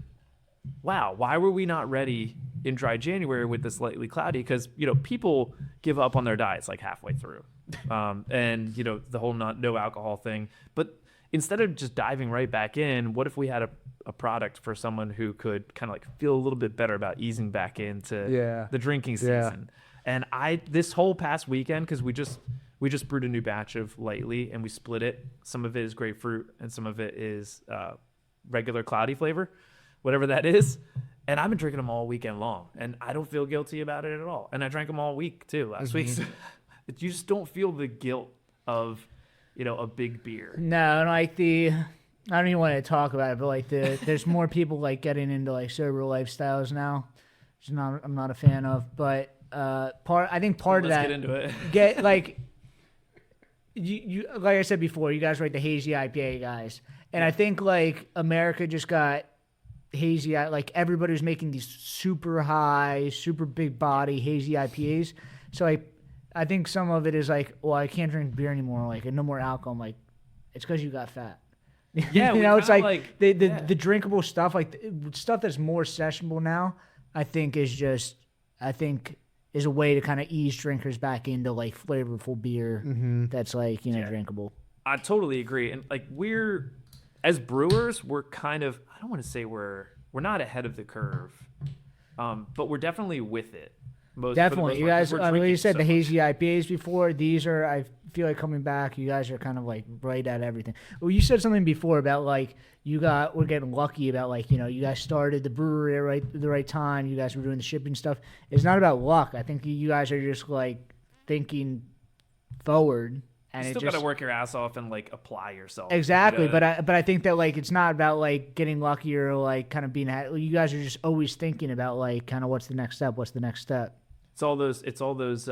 wow, why were we not ready in dry January with this Lightly Cloudy? Because, people give up on their diets like halfway through. And, the whole no alcohol thing. But instead of just diving right back in, what if we had a product for someone who could kind of like feel a little bit better about easing back into the drinking season? And this whole past weekend, because we just brewed a new batch of Lightly and we split it. Some of it is grapefruit and some of it is regular Cloudy flavor, whatever that is. And I've been drinking them all weekend long, and I don't feel guilty about it at all. And I drank them all week too last week. So you just don't feel the guilt of, a big beer. No, like I don't even want to talk about it, but like there's more people like getting into like sober lifestyles now, which I'm not a fan of. But I think part of that. Let's get into it. Get like. You like I said before, you guys are like the hazy IPA guys, and I think like America just got hazy, like everybody was making these super high, super big body hazy IPAs. So like, I think some of it is like, well, I can't drink beer anymore, like no more alcohol. I'm like, it's because you got fat. Yeah, it's like the drinkable stuff, like stuff that's more sessionable now. I think is just, is a way to kind of ease drinkers back into like flavorful beer that's like, drinkable. I totally agree. And like as brewers, we're kind of, I don't want to say we're not ahead of the curve, but we're definitely with it. Definitely. You guys, you said the hazy IPAs before. These are, I feel like coming back, you guys are kind of like right at everything. Well, you said something before about like we're getting lucky about like, you guys started the brewery at the right time. You guys were doing the shipping stuff. It's not about luck. I think you guys are just like thinking forward. And you still got to work your ass off and like apply yourself. Exactly, but I think that like it's not about like getting lucky or like kind of being. You guys are just always thinking about like kind of what's the next step. It's all those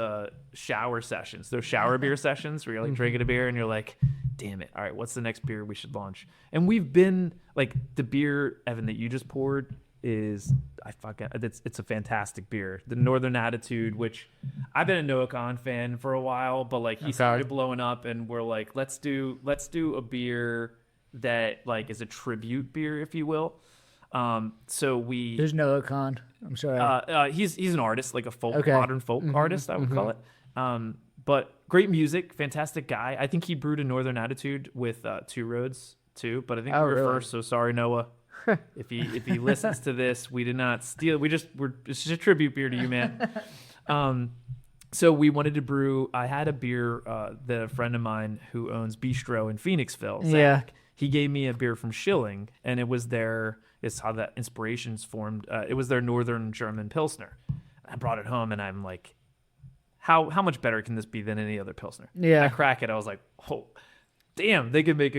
shower sessions, those shower beer sessions where you're like drinking a beer and you're like, damn it, all right, what's the next beer we should launch? And we've been like the beer, Evan, that you just poured is it's a fantastic beer. The Northern Attitude, which I've been a Noah Khan fan for a while, but like he started blowing up and we're like, let's do a beer that like is a tribute beer, if you will. There's Noah Khan. I'm sorry. He's an artist, like a modern folk artist, I would call it. But great music, fantastic guy. I think he brewed a Northern Attitude with Two Roads too, but I think we were first. So sorry, Noah. If he listens to this, we did not steal. It's just a tribute beer to you, man. So we wanted to brew. I had a beer that a friend of mine who owns Bistro in Phoenixville, Zach, he gave me a beer from Schilling, and it was it's how that inspirations formed. It was their Northern German Pilsner. I brought it home, and I'm like, how much better can this be than any other Pilsner? Yeah. I crack it. I was like, oh, damn, they could make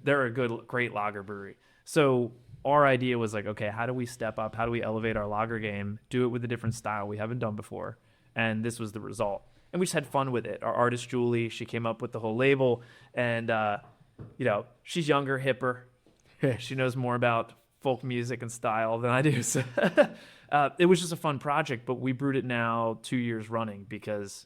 they're a great lager brewery. So our idea was like, okay, how do we step up? How do we elevate our lager game? Do it with a different style we haven't done before. And this was the result. And we just had fun with it. Our artist, Julie, she came up with the whole label. And, she's younger, hipper. She knows more about folk music and style than I do. So it was just a fun project. But we brewed it now 2 years running because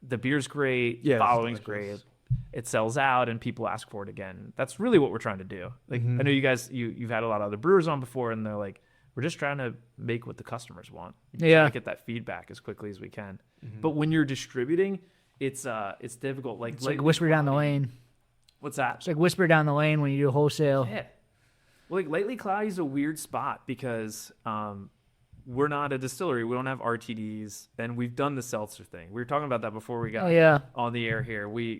the beer's great. The following's great. It sells out and people ask for it again. That's really what we're trying to do. Like I know you guys, you've had a lot of other brewers on before, and they're like, we're just trying to make what the customers want. Trying to get that feedback as quickly as we can. But when you're distributing, it's difficult. Like it's like whisper down the lane. What's that? It's like whisper down the lane when you do wholesale. Yeah. Well, like lately, Cloudy's a weird spot because we're not a distillery. We don't have RTDs, and we've done the seltzer thing. We were talking about that before we got on the air here. We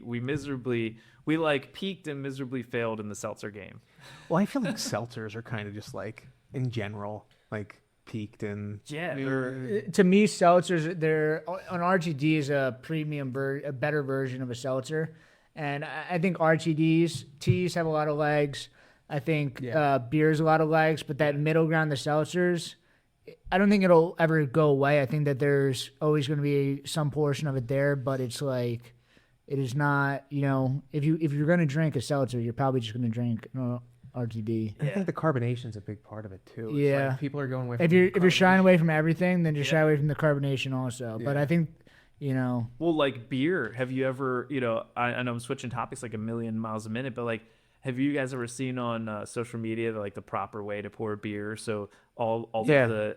peaked and miserably failed in the seltzer game. Well, I feel like seltzers are kind of just like in general, like peaked and to me, seltzers an RTD is a premium a better version of a seltzer, and I think teas have a lot of legs. I think beer's a lot of legs, but that middle ground, the seltzers, I don't think it'll ever go away. I think that there's always going to be some portion of it there, but it's like it is not. If you're going to drink a seltzer, you're probably just going to drink RTD. I think the carbonation's a big part of it too. It's like people are going away. If you're shying away from everything, then just shy away from the carbonation also. Yeah. But I think. Well, like beer. Have you ever? I know I'm switching topics like a million miles a minute, but like. Have you guys ever seen on social media the proper way to pour beer so all the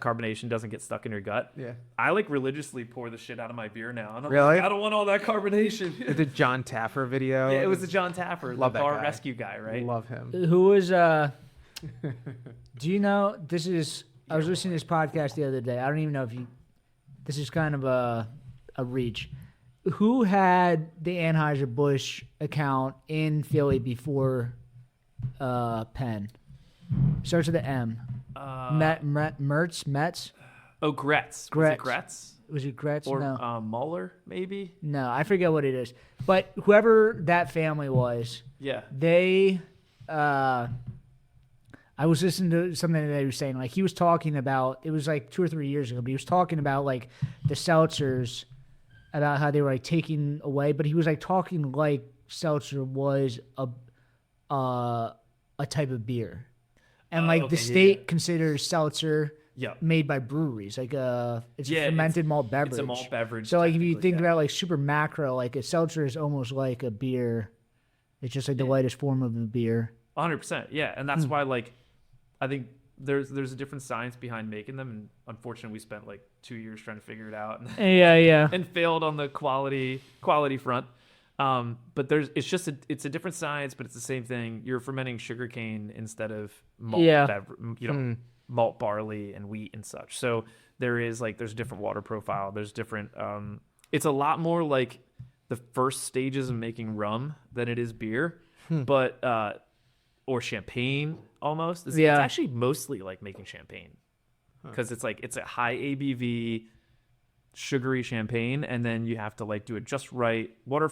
carbonation doesn't get stuck in your gut? Yeah. I religiously pour the shit out of my beer now. And really? I don't want all that carbonation. The John Taffer video. Yeah, it was the John Taffer, Love the that bar guy. rescue guy, right? Love him. Who was do you know this is I was listening to this podcast the other day. I don't even know if this is kind of a reach. Who had the Anheuser-Busch account in Philly before Penn? Starts with the M. Metz? Oh, Gretz. Was it Gretz? Or no. Mueller, maybe? No, I forget what it is. But whoever that family was, they... I was listening to something that they were saying. Like, he was talking about... It was like 2 or 3 years ago, but he was talking about, like, the seltzers... about how they were taking away, but he was talking like seltzer was a type of beer, and the state considers seltzer made by breweries it's a fermented malt beverage. It's a malt beverage. So if you think about super macro, a seltzer is almost like a beer. It's just the lightest form of a beer. 100%, yeah, and that's why I think there's a different science behind making them, and unfortunately we spent like 2 years trying to figure it out Yeah. and failed on the quality front. But it's a different science, but it's the same thing. You're fermenting sugarcane instead of malt, malt barley and wheat and such. So there's a different water profile. There's different, it's a lot more like the first stages of making rum than it is beer, but, or champagne almost. It's actually mostly like making champagne because it's a high ABV sugary champagne, and then you have to like do it just right, water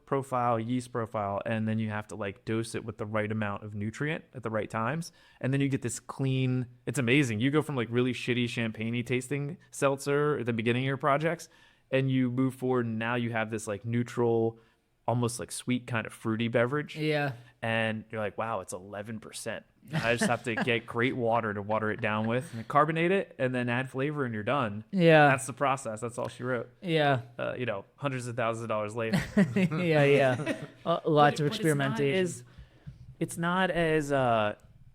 profile, yeast profile, and then you have to like dose it with the right amount of nutrient at the right times, and then you get this clean. It's amazing. You go from like really shitty champagne-y tasting seltzer at the beginning of your projects, and you move forward, and now you have this like neutral, almost like sweet kind of fruity beverage. Yeah. And you're like, wow, it's 11%. I just have to get great water to water it down with, and carbonate it, and then add flavor, and you're done. Yeah. That's the process. That's all she wrote. Yeah. Hundreds of thousands of dollars later. Yeah. Lots of experimentation. It's not as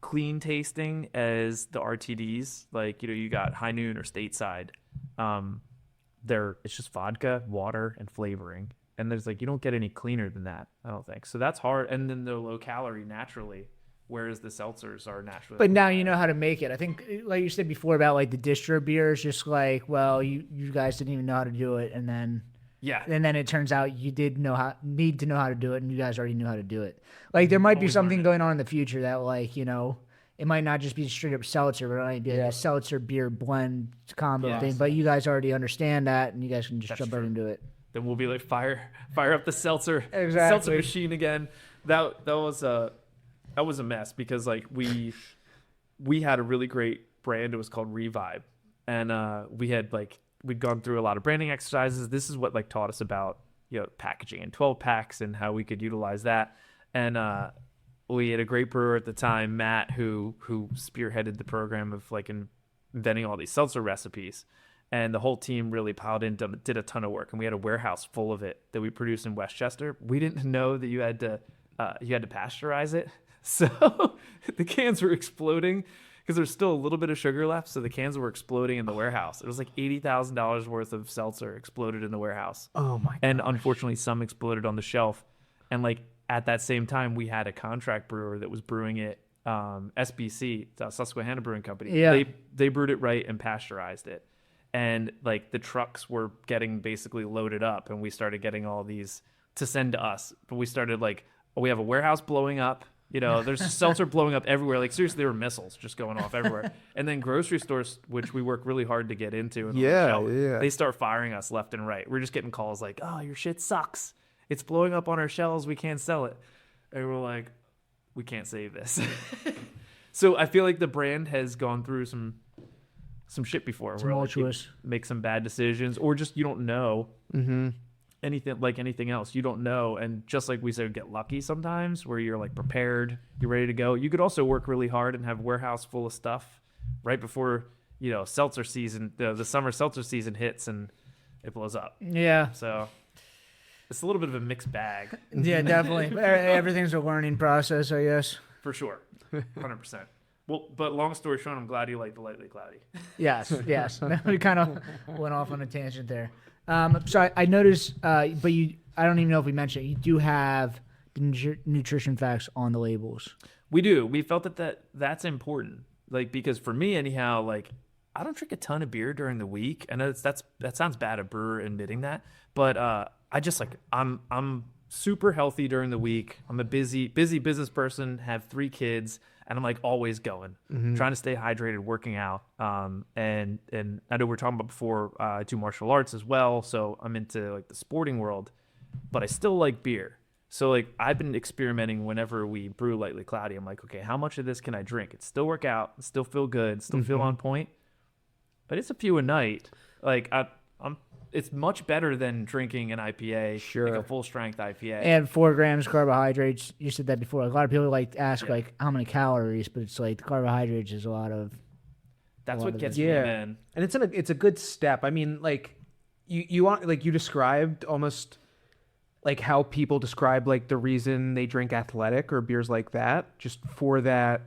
clean tasting as the RTDs. Like, you got High Noon or Stateside. It's just vodka, water, and flavoring. And there's you don't get any cleaner than that, I don't think. So that's hard. And then they're low calorie naturally, whereas the seltzers are naturally. But now you know how to make it. I think, like you said before about like the distro beers, just like, well, you guys didn't even know how to do it, and then and then it turns out you did need to know how to do it, and you guys already knew how to do it. Like there might be something going on in the future that it might not just be straight up seltzer, but it might be a seltzer beer blend combo thing. But you guys already understand that, and you guys can just jump right into it. Then we'll be like fire up the seltzer machine again. That was a mess because like we had a really great brand. It was called Revibe, and we'd gone through a lot of branding exercises. This is what taught us about packaging and 12 packs and how we could utilize that. And we had a great brewer at the time, Matt, who spearheaded the program of inventing all these seltzer recipes. And the whole team really piled in, did a ton of work, and we had a warehouse full of it that we produced in Westchester. We didn't know that you had to pasteurize it, so the cans were exploding because there's still a little bit of sugar left. So the cans were exploding in the warehouse. It was like $80,000 worth of seltzer exploded in the warehouse. Oh my! And unfortunately, some exploded on the shelf. And at that same time, we had a contract brewer that was brewing it. SBC, Susquehanna Brewing Company. Yeah. They brewed it right and pasteurized it. And the trucks were getting basically loaded up, and we started getting all these to send to us. But we started we have a warehouse blowing up. There's seltzer blowing up everywhere. Seriously, there were missiles just going off everywhere. And then grocery stores, which we work really hard to get into, and they start firing us left and right. We're just getting calls like, "Oh, your shit sucks. It's blowing up on our shelves. We can't sell it." And we're like, "We can't save this." So I feel like the brand has gone through some shit before. Tumultuous. Make some bad decisions, or just you don't know anything else. You don't know, and just like we said, get lucky sometimes where you're prepared, you're ready to go. You could also work really hard and have a warehouse full of stuff right before seltzer season, the summer seltzer season hits, and it blows up. Yeah. So it's a little bit of a mixed bag. Yeah, definitely. Everything's a learning process, I guess. For sure, 100%. Well, but long story short, I'm glad you like the Lightly Cloudy. Yes. We kind of went off on a tangent there. So I noticed, but I don't even know if we mentioned it, you do have the nutrition facts on the labels. We do. We felt that's important. Because for me anyhow, I don't drink a ton of beer during the week. I know that sounds bad, a brewer admitting that, but I just I'm super healthy during the week. I'm a busy business person, have 3 kids. And I'm always going, trying to stay hydrated, working out. And I know we were talking about before, I do martial arts as well. So I'm into the sporting world, but I still like beer. So I've been experimenting whenever we brew Lightly Cloudy. I'm okay, how much of this can I drink? It still work out, it still feel good, still feel on point, but it's a few a night. It's much better than drinking an IPA, sure, a full strength IPA. And 4 grams carbohydrates. You said that before. A lot of people ask how many calories, but it's the carbohydrates is a lot of. That's what gets me, man. And it's a good step. I mean, you want you described almost how people describe the reason they drink Athletic or beers like that, just for that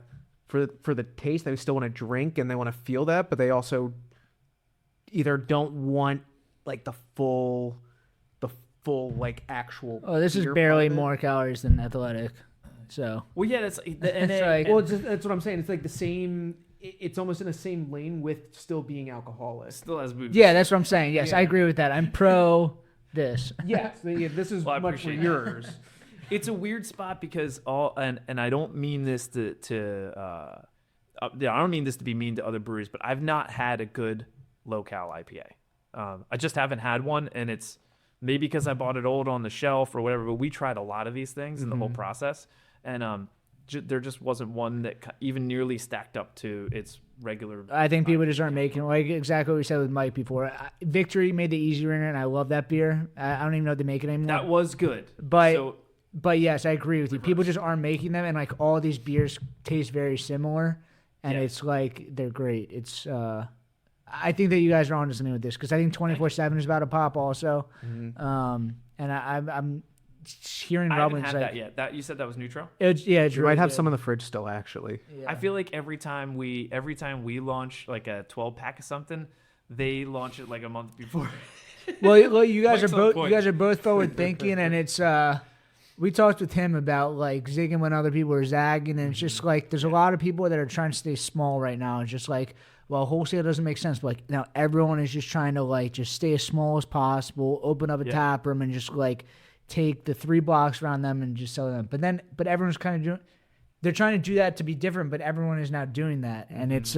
for the taste. They still want to drink and they want to feel that, but they also either don't want like the full like actual. Oh, this is beer barely part of it. more calories than Athletic. So Well, yeah, that's That's what I'm saying. It's like the same. It's almost in the same lane with still being alcoholic. still has booze. yeah, that's what I'm saying. Yes, Yeah. I agree with that. I'm pro this. Yes, this is Well, I much for appreciate yours. It's a weird spot because and I don't mean this I don't mean this to be mean to other breweries, but I've not had a good low-cal IPA. I just haven't had one, and it's maybe because I bought it old on the shelf or whatever. But we tried a lot of these things in the whole process, and there just wasn't one that even nearly stacked up to its regular. I think people just aren't making like exactly what we said with Mike before. Victory made the easy winner, and I love that beer. I don't even know if they make it anymore. That was good, But yes, I agree with you. People just aren't making them, and like all these beers taste very similar, and it's like they're great. It's I think that you guys are onto something with this because I think 24/7 is about to pop also. And I'm hearing I haven't rumblings had like that yet. That you said that was Neutral. it's You really might have good. some in the fridge still, actually. Yeah. I feel like every time we launch like a 12-pack of something, they launch it like a month before. Well, you guys Mike's are on both point. you guys are both forward thinking, and it's we talked with him about like zigging when other people are zagging, and it's just like there's a lot of people that are trying to stay small right now. It's just like, well, wholesale doesn't make sense, but like now everyone is just trying to like just stay as small as possible, open up a tap room, and just like take the 3 blocks around them and just sell them. But everyone's kind of doing. They're trying to do that to be different, but everyone is now doing that, and it's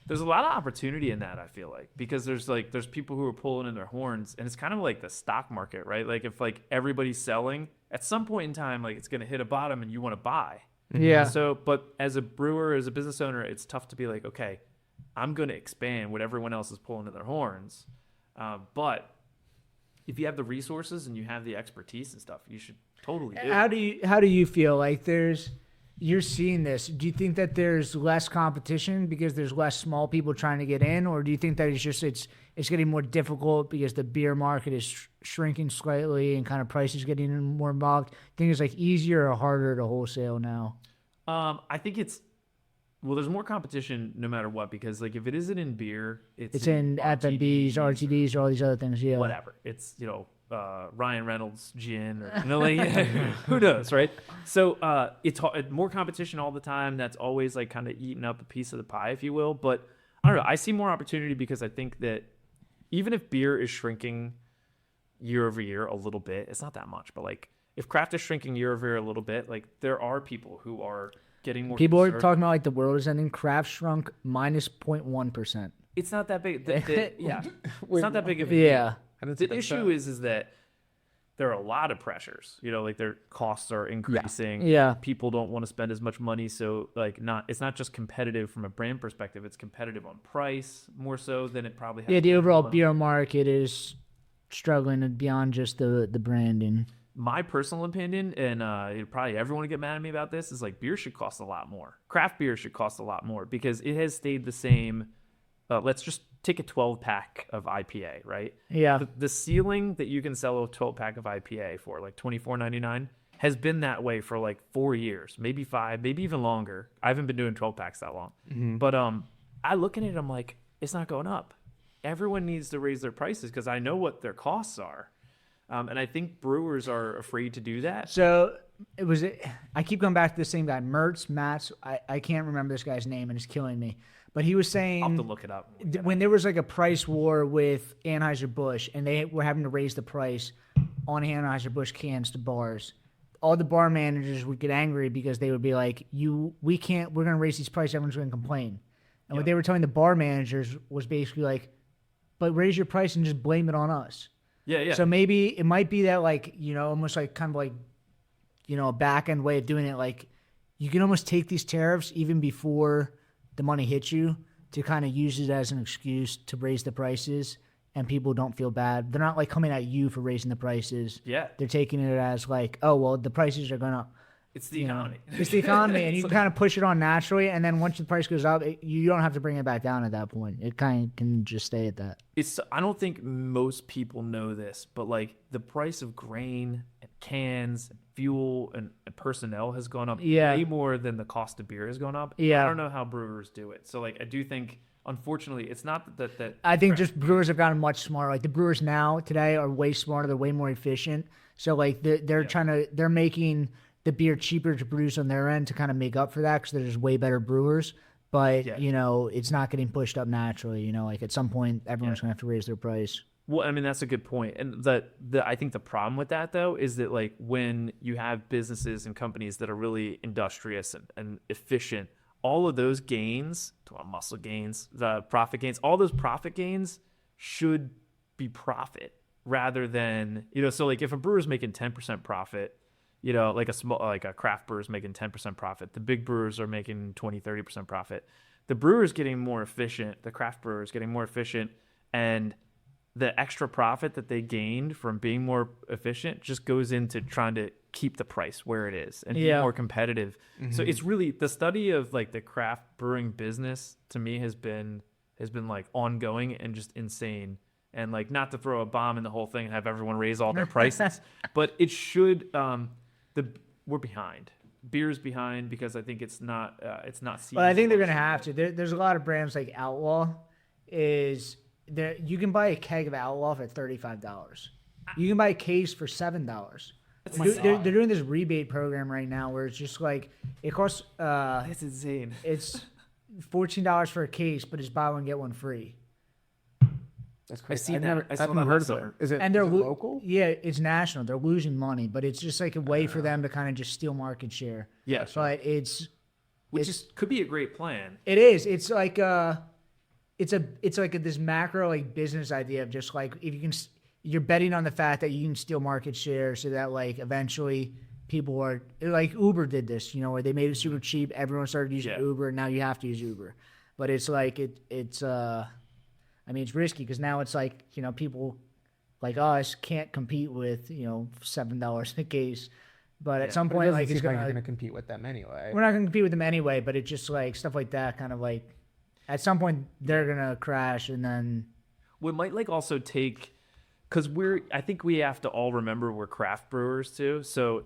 There's a lot of opportunity in that, I feel like, because there's people who are pulling in their horns, and it's kind of like the stock market, right? Like if like everybody's selling, at some point in time, like it's going to hit a bottom and you want to buy. yeah. So, but as a brewer, as a business owner, it's tough to be like, okay, I'm going to expand what everyone else is pulling in their horns. But if you have the resources and you have the expertise and stuff, you should totally do it. How do you feel like you're seeing this? Do you think that there's less competition because there's less small people trying to get in, or do you think that it's getting more difficult because the beer market is shrinking slightly and kind of prices getting more involved? Do you think it's like easier or harder to wholesale now? I think there's more competition no matter what, because like if it isn't in beer, It's in FMBs, RTDs, or all these other things. Yeah, whatever. It's Ryan Reynolds gin or who knows, right? So it's more competition all the time. That's always like kind of eating up a piece of the pie, if you will. But I don't know. I see more opportunity because I think that even if beer is shrinking year over year a little bit, it's not that much. But like if craft is shrinking year over year a little bit, like there are people who are getting more. people are conservative. talking about like the world is ending. Craft shrunk minus 0.1%. It's not that big. Yeah, it's not that big of a Yeah. The issue is that there are a lot of pressures. Like their costs are increasing. Yeah. People don't want to spend as much money, so like it's not just competitive from a brand perspective. It's competitive on price more so than it probably has. Yeah, the been. overall beer market is struggling beyond just the branding. My personal opinion, and probably everyone will get mad at me about this, is like beer should cost a lot more. Craft beer should cost a lot more because it has stayed the same. Let's just take a 12-pack of IPA, right? Yeah. The ceiling that you can sell a 12-pack of IPA for, like $24.99, has been that way for like 4 years, maybe 5, maybe even longer. I haven't been doing 12-packs that long. But I look at it, I'm like, it's not going up. Everyone needs to raise their prices because I know what their costs are. And I think brewers are afraid to do that. So I keep going back to the same guy, Matz. I can't remember this guy's name, and it's killing me. But he was saying I'll have to look it up. when there was like a price war with Anheuser-Busch and they were having to raise the price on Anheuser-Busch cans to bars, all the bar managers would get angry because they would be like, we're going to raise these prices, everyone's going to complain. And what they were telling the bar managers was basically like, but raise your price and just blame it on us. Yeah. So maybe it might be that like, almost like kind of like, a back end way of doing it. Like you can almost take these tariffs even before the money hits you to kind of use it as an excuse to raise the prices, and people don't feel bad. They're not like coming at you for raising the prices. Yeah. They're taking it as like, oh, well, the prices are going to. It's the economy. It's the economy, and you can kind of push it on naturally, and then once the price goes up, you don't have to bring it back down at that point. It kind of can just stay at that. I don't think most people know this, but like the price of grain and cans and fuel and personnel has gone up Yeah. way more than the cost of beer has gone up. Yeah. I don't know how brewers do it. So like I do think, unfortunately, it's not that I think just brewers have gotten much smarter. Like the brewers now today are way smarter. They're way more efficient. So like they're making the beer cheaper to produce on their end to kind of make up for that because they're just way better brewers. But it's not getting pushed up naturally. Like at some point everyone's gonna have to raise their price. Well, I mean, that's a good point. And I think the problem with that, though, is that like when you have businesses and companies that are really industrious and efficient, all of those gains, muscle gains, the profit gains, all those profit gains should be profit rather than, so like if a brewer's making 10% profit, like a craft brewer's making 10% profit, the big brewers are making 20, 30% profit. The brewer's getting more efficient, the craft brewer's getting more efficient, and the extra profit that they gained from being more efficient just goes into trying to keep the price where it is and be more competitive. Mm-hmm. So it's really the study of like the craft brewing business to me has been like ongoing and just insane. And like not to throw a bomb in the whole thing and have everyone raise all their prices, but it should. We're behind. Beer's behind because I think it's not. Well, I think they're gonna have to. There's a lot of brands like Outlaw is. You can buy a keg of Outlaw for $35. You can buy a case for $7. They're doing this rebate program right now where it's just like it costs. That's insane. It's $14 for a case, but it's buy one get one free. That's crazy. I haven't heard of it. Is it local? Yeah, it's national. They're losing money, but it's just like a way for them to kind of just steal market share. Yeah, but could be a great plan. It is. It's like it's like this macro like business idea of just like if you can, you're betting on the fact that you can steal market share so that like eventually people are like Uber did this, where they made it super cheap. Everyone started using Uber, and now you have to use Uber. But it's like it's it's risky because now it's like people like us can't compete with $7 a case. But at some point, like it's going to compete with them anyway. We're not going to compete with them anyway. But it's just like stuff like that, kind of like. At some point, they're gonna crash, and then we might like also take because I think we have to all remember we're craft brewers too. So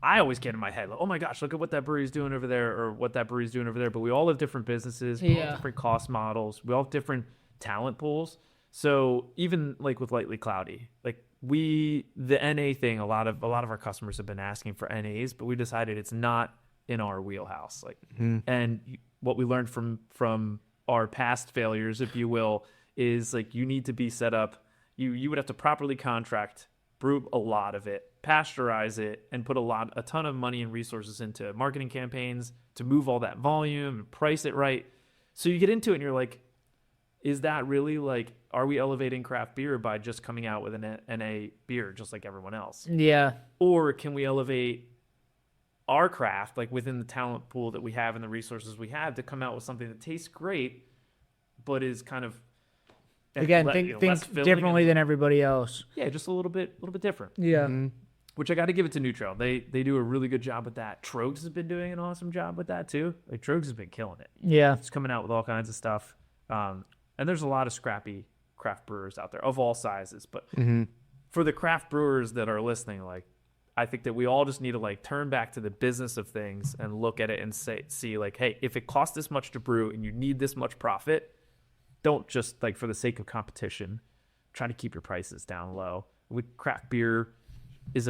I always get in my head like, oh my gosh, look at what that brewery's doing over there, or what that brewery's doing over there. But we all have different businesses, we all have different cost models, we all have different talent pools. So even like with Lightly Cloudy, like the NA thing, a lot of our customers have been asking for NAs, but we decided it's not in our wheelhouse. Like, and what we learned from our past failures, if you will, is like you need to be set up. You would have to properly contract, brew a lot of it, pasteurize it, and put a ton of money and resources into marketing campaigns to move all that volume and price it right. So you get into it and you're like, is that really like, are we elevating craft beer by just coming out with an NA beer just like everyone else? Yeah. Or can we elevate our craft, like within the talent pool that we have and the resources we have, to come out with something that tastes great, but is kind of think differently than everybody else. Yeah, just a little bit different. Yeah. Mm-hmm. Which I got to give it to Neutral. They do a really good job with that. Trogs has been doing an awesome job with that too. Like Trogs has been killing it. Yeah. It's coming out with all kinds of stuff. And there's a lot of scrappy craft brewers out there of all sizes. But for the craft brewers that are listening, like, I think that we all just need to like turn back to the business of things and look at it and see like, hey, if it costs this much to brew and you need this much profit, don't just like for the sake of competition, try to keep your prices down low. With craft beer is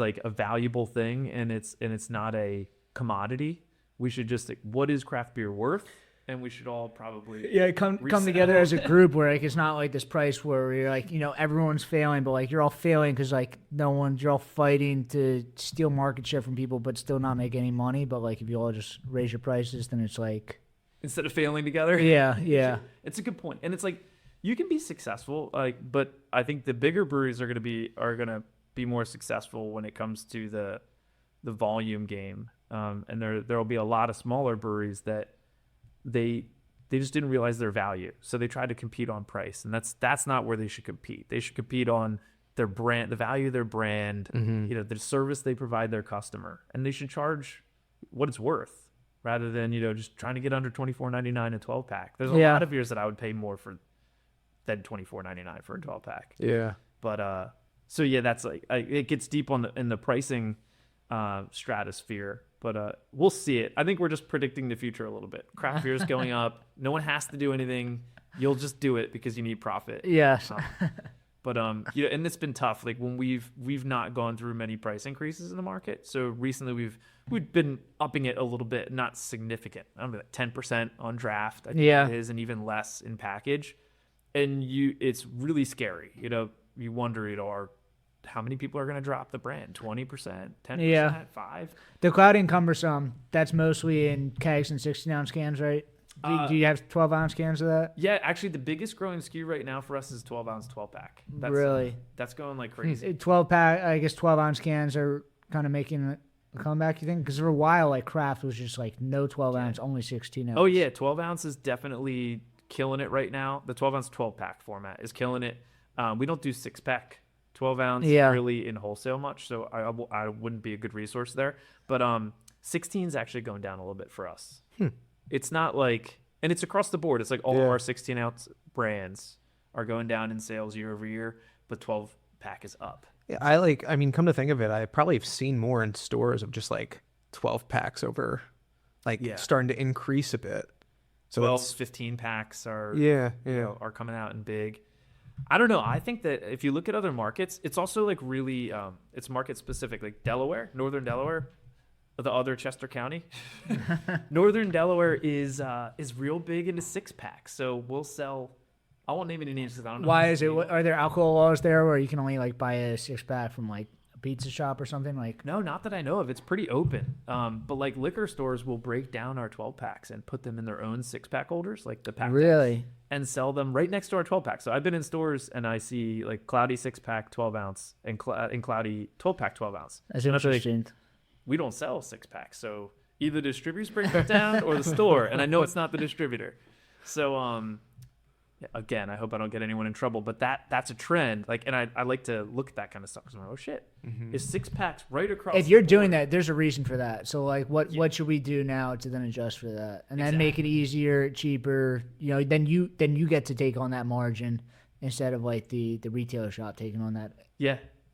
like a valuable thing, and it's not a commodity. We should just like, what is craft beer worth? And we should all probably come together as a group where like it's not like this price where you're like everyone's failing, but like you're all failing because like you're all fighting to steal market share from people but still not make any money. But like if you all just raise your prices, then it's like instead of failing together. Yeah. It's a good point, and it's like you can be successful, like, but I think the bigger breweries are gonna be more successful when it comes to the volume game, and there will be a lot of smaller breweries that. They just didn't realize their value, so they tried to compete on price, and that's not where they should compete. They should compete on their brand, the value of their brand, the service they provide their customer, and they should charge what it's worth rather than just trying to get under $24.99 a 12-pack. There's a lot of beers that I would pay more for than $24.99 for a 12-pack. Yeah, but So yeah, that's like it gets deep in the pricing stratosphere, but we'll see it. I think we're just predicting the future a little bit. Craft beer is going up. No one has to do anything. You'll just do it because you need profit. Yes. But and it's been tough. Like when we've not gone through many price increases in the market. So recently we've been upping it a little bit, not significant. I don't know, like 10% on draft. I think it is, and even less in package. And it's really scary. You wonder, how many people are going to drop the brand? 20%, 10%, 5%? The Cloudy and Cumbersome, that's mostly in kegs and 16-ounce cans, right? Do you have 12-ounce cans of that? Yeah, actually, the biggest growing SKU right now for us is 12-ounce 12-pack. Really? That's going like crazy. 12-pack, I guess 12-ounce cans are kind of making a comeback, you think? Because for a while, like craft was just like no 12-ounce, only 16-ounce. Oh, yeah, 12-ounce is definitely killing it right now. The 12-ounce 12-pack format is killing it. We don't do 6-pack 12-ounce really in wholesale much, so I wouldn't be a good resource there. But 16 is actually going down a little bit for us. It's not like, and it's across the board. It's like all of our 16-ounce brands are going down in sales year over year, but 12-pack is up. Yeah, come to think of it, I probably have seen more in stores of just like 12 packs over, starting to increase a bit. So 12, 15 packs are are coming out in big. I don't know. I think that if you look at other markets, it's also like really it's market specific. Like Delaware, Northern Delaware, the other Chester County, Northern Delaware is real big into 6-packs. So we'll sell. I won't name any names because I don't know. Why is it? Are there alcohol laws there where you can only like buy a 6-pack from like a pizza shop or something? Like no, not that I know of. It's pretty open. But like liquor stores will break down our 12-packs and put them in their own 6-pack holders, like the pack. Really? And sell them right next to our 12-pack. So I've been in stores and I see like Cloudy 6-pack 12-ounce and Cloudy 12-pack 12-ounce. That's interesting. Like, we don't sell 6-packs, so either the distributors break it down or the store, and I know it's not the distributor. So again, I hope I don't get anyone in trouble, but that's a trend. Like, and I like to look at that kind of stuff because I'm like, oh shit, is 6-packs right across? If you're doing that, there's a reason for that. So like, what should we do now to then adjust for that, and then make it easier, cheaper? Then you get to take on that margin instead of like the retailer shop taking on that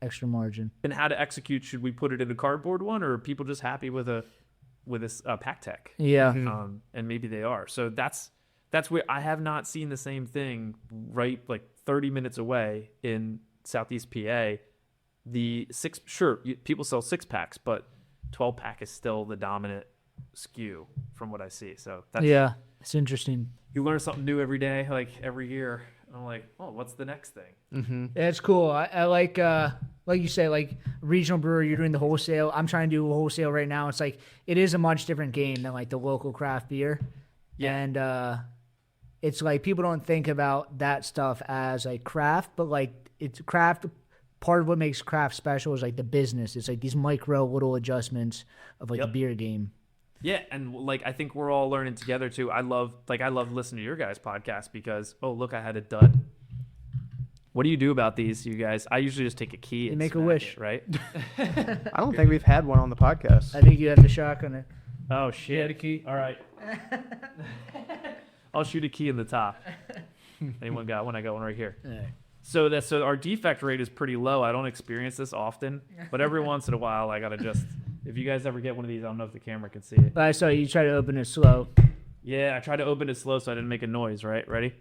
extra margin. And how to execute? Should we put it in a cardboard one, or are people just happy with a pack tech? Yeah, and maybe they are. So that's where I have not seen the same thing right like 30 minutes away in Southeast PA. People sell 6-packs, but 12-pack is still the dominant SKU from what I see. So it's interesting. You learn something new every day, like every year. I'm like, oh, what's the next thing? Yeah, it's cool. I like you say, like regional brewery, you're doing the wholesale. I'm trying to do wholesale right now. It's like it is a much different game than like the local craft beer. Yeah. And it's like people don't think about that stuff as like craft, but like it's craft. Part of what makes craft special is like the business. It's like these micro little adjustments of like the beer game. Yeah, and like I think we're all learning together too. I love listening to your guys' podcast because look, I had a dud. What do you do about these, you guys? I usually just take a key and make a wish, right? I don't think we've had one on the podcast. I think you have the shotgun it. Oh shit! Get a key. All right. I'll shoot a key in the top. Anyone got one? I got one right here. Right. So our defect rate is pretty low. I don't experience this often, but every once in a while I gotta just. If you guys ever get one of these, I don't know if the camera can see it. But I saw you try to open it slow. Yeah, I tried to open it slow so I didn't make a noise, right? Ready?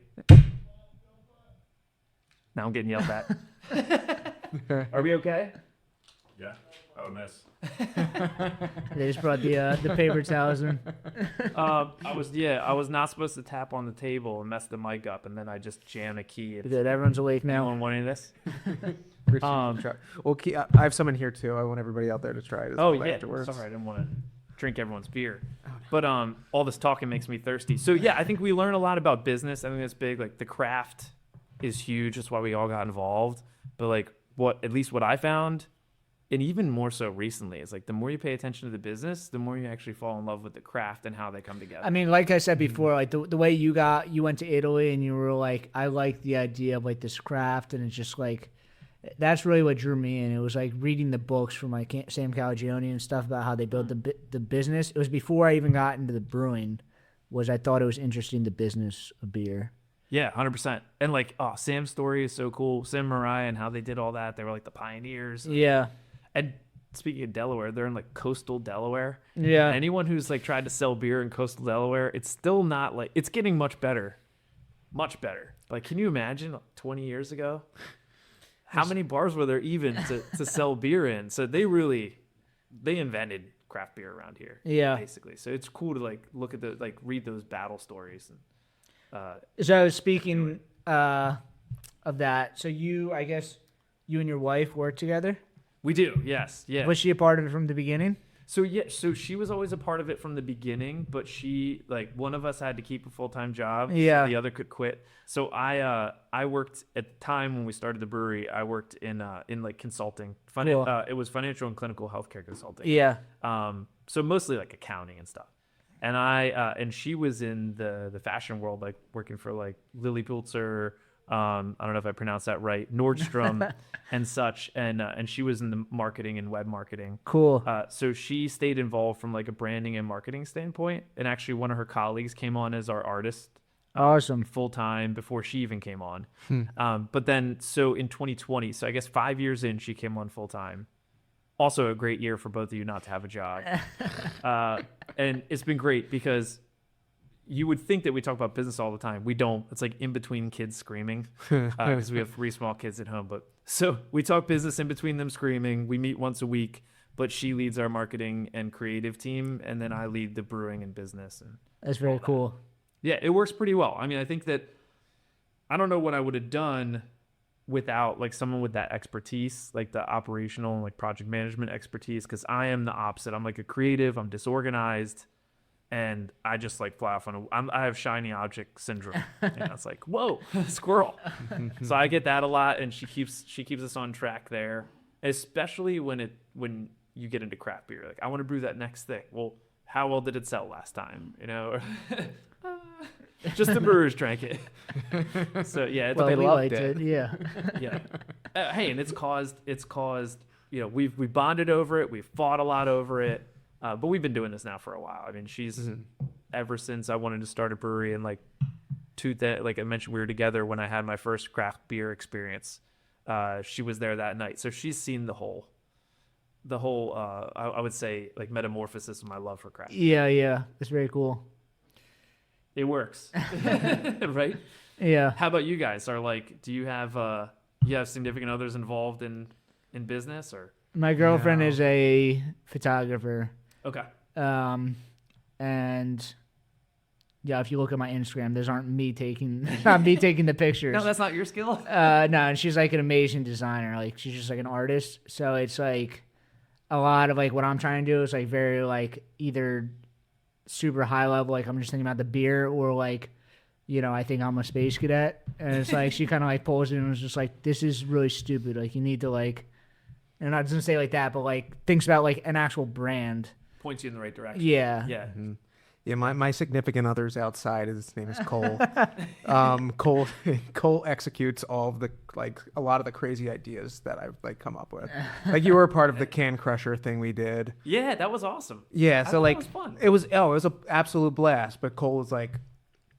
Now I'm getting yelled at. Are we okay? Yeah, that would miss. They just brought the paper towels in. I was not supposed to tap on the table and mess the mic up, and then I just jammed a key. Good, everyone's awake now. Anyone want any of this? Try. Well, I have some in here too. I want everybody out there to try it. Afterwards. Sorry, I didn't want to drink everyone's beer. But all this talking makes me thirsty. So yeah, I think we learn a lot about business. I think that's big. Like the craft is huge. That's why we all got involved. But like at least what I found, and even more so recently, is like the more you pay attention to the business, the more you actually fall in love with the craft and how they come together. I mean, like I said before, like the way you went to Italy and you were like, I like the idea of like this craft, and it's just like, that's really what drew me in. It was like reading the books from like Sam Calagione and stuff about how they built the business. It was before I even got into the brewing. I thought it was interesting, the business of beer. Yeah, 100%. And like, oh, Sam's story is so cool. Sam and Mariah and how they did all that. They were like the pioneers. Yeah. And speaking of Delaware, they're in like coastal Delaware. Yeah. Anyone who's like tried to sell beer in coastal Delaware, it's still not like, it's getting much better. Much better. Like, can you imagine 20 years ago? How many bars were there even to sell beer in? So they invented craft beer around here. Yeah. Basically. So it's cool to like look at read those battle stories. And So speaking of that, so I guess you and your wife work together? we do, yes. Yeah. Was she a part of it from the beginning? So she was always a part of it from the beginning, but she like one of us had to keep a full-time job. Yeah. So the other could quit. So I worked at the time when we started the brewery. I worked in like consulting. Cool. It was financial and clinical healthcare consulting. Yeah. So mostly like accounting and stuff. And and she was in the fashion world, like working for like Lilly Pulitzer. I don't know if I pronounced that right, Nordstrom and such. And she was in the marketing and web marketing. Cool. So she stayed involved from like a branding and marketing standpoint. And actually one of her colleagues came on as our artist Awesome. full time before she even came on. But then, so in 2020, so I guess 5 years in, she came on full time. Also a great year for both of you not to have a job. And it's been great because you would think that we talk about business all the time. We don't. It's like in between kids screaming because we have 3 small kids at home. But so we talk business in between them screaming. We meet once a week, but she leads our marketing and creative team. And then I lead the brewing and business. And That's very cool. yeah, it works pretty well. I mean, I think that I don't know what I would have done without like someone with that expertise, like the operational and like project management expertise, because I am the opposite. I'm like a creative, I'm disorganized, and I just like fly off on I have shiny object syndrome. And it's like, whoa, squirrel. So I get that a lot, and she keeps us on track there, especially when you get into craft beer. Like, I want to brew that next thing. Well, how well did it sell last time? You know, just the brewers drank it. So yeah, it's Well, we loved liked it. it. Yeah. yeah. Hey, and it's caused. You know, we bonded over it. We've fought a lot over it. But we've been doing this now for a while. I mean, she's ever since I wanted to start a brewery, and like like I mentioned, we were together when I had my first craft beer experience. She was there that night, so she's seen the whole. I would say like metamorphosis of my love for craft. Yeah. Yeah. It's very cool. It works, right? Yeah. How about you guys? Do you have significant others involved in business or? My girlfriend No. is a photographer. Okay. And yeah, if you look at my Instagram, those aren't me taking the pictures. No, that's not your skill. No, and she's like an amazing designer. Like, she's just like an artist. So it's like a lot of like what I'm trying to do is like very like either super high level, like I'm just thinking about the beer, or like, you know, I think I'm a space cadet. And it's like she kind of like pulls it and was just like, this is really stupid. Like, you need to like, and I doesn't say like that, but like thinks about like an actual brand. Points you in the right direction. Yeah. Yeah. Yeah, my significant other's outside. His name is Cole. Cole executes all of the a lot of the crazy ideas that I've like come up with. Like, you were a part of the can crusher thing we did. Yeah, that was awesome. Yeah, I so thought like it was fun. it was an absolute blast. But Cole was like,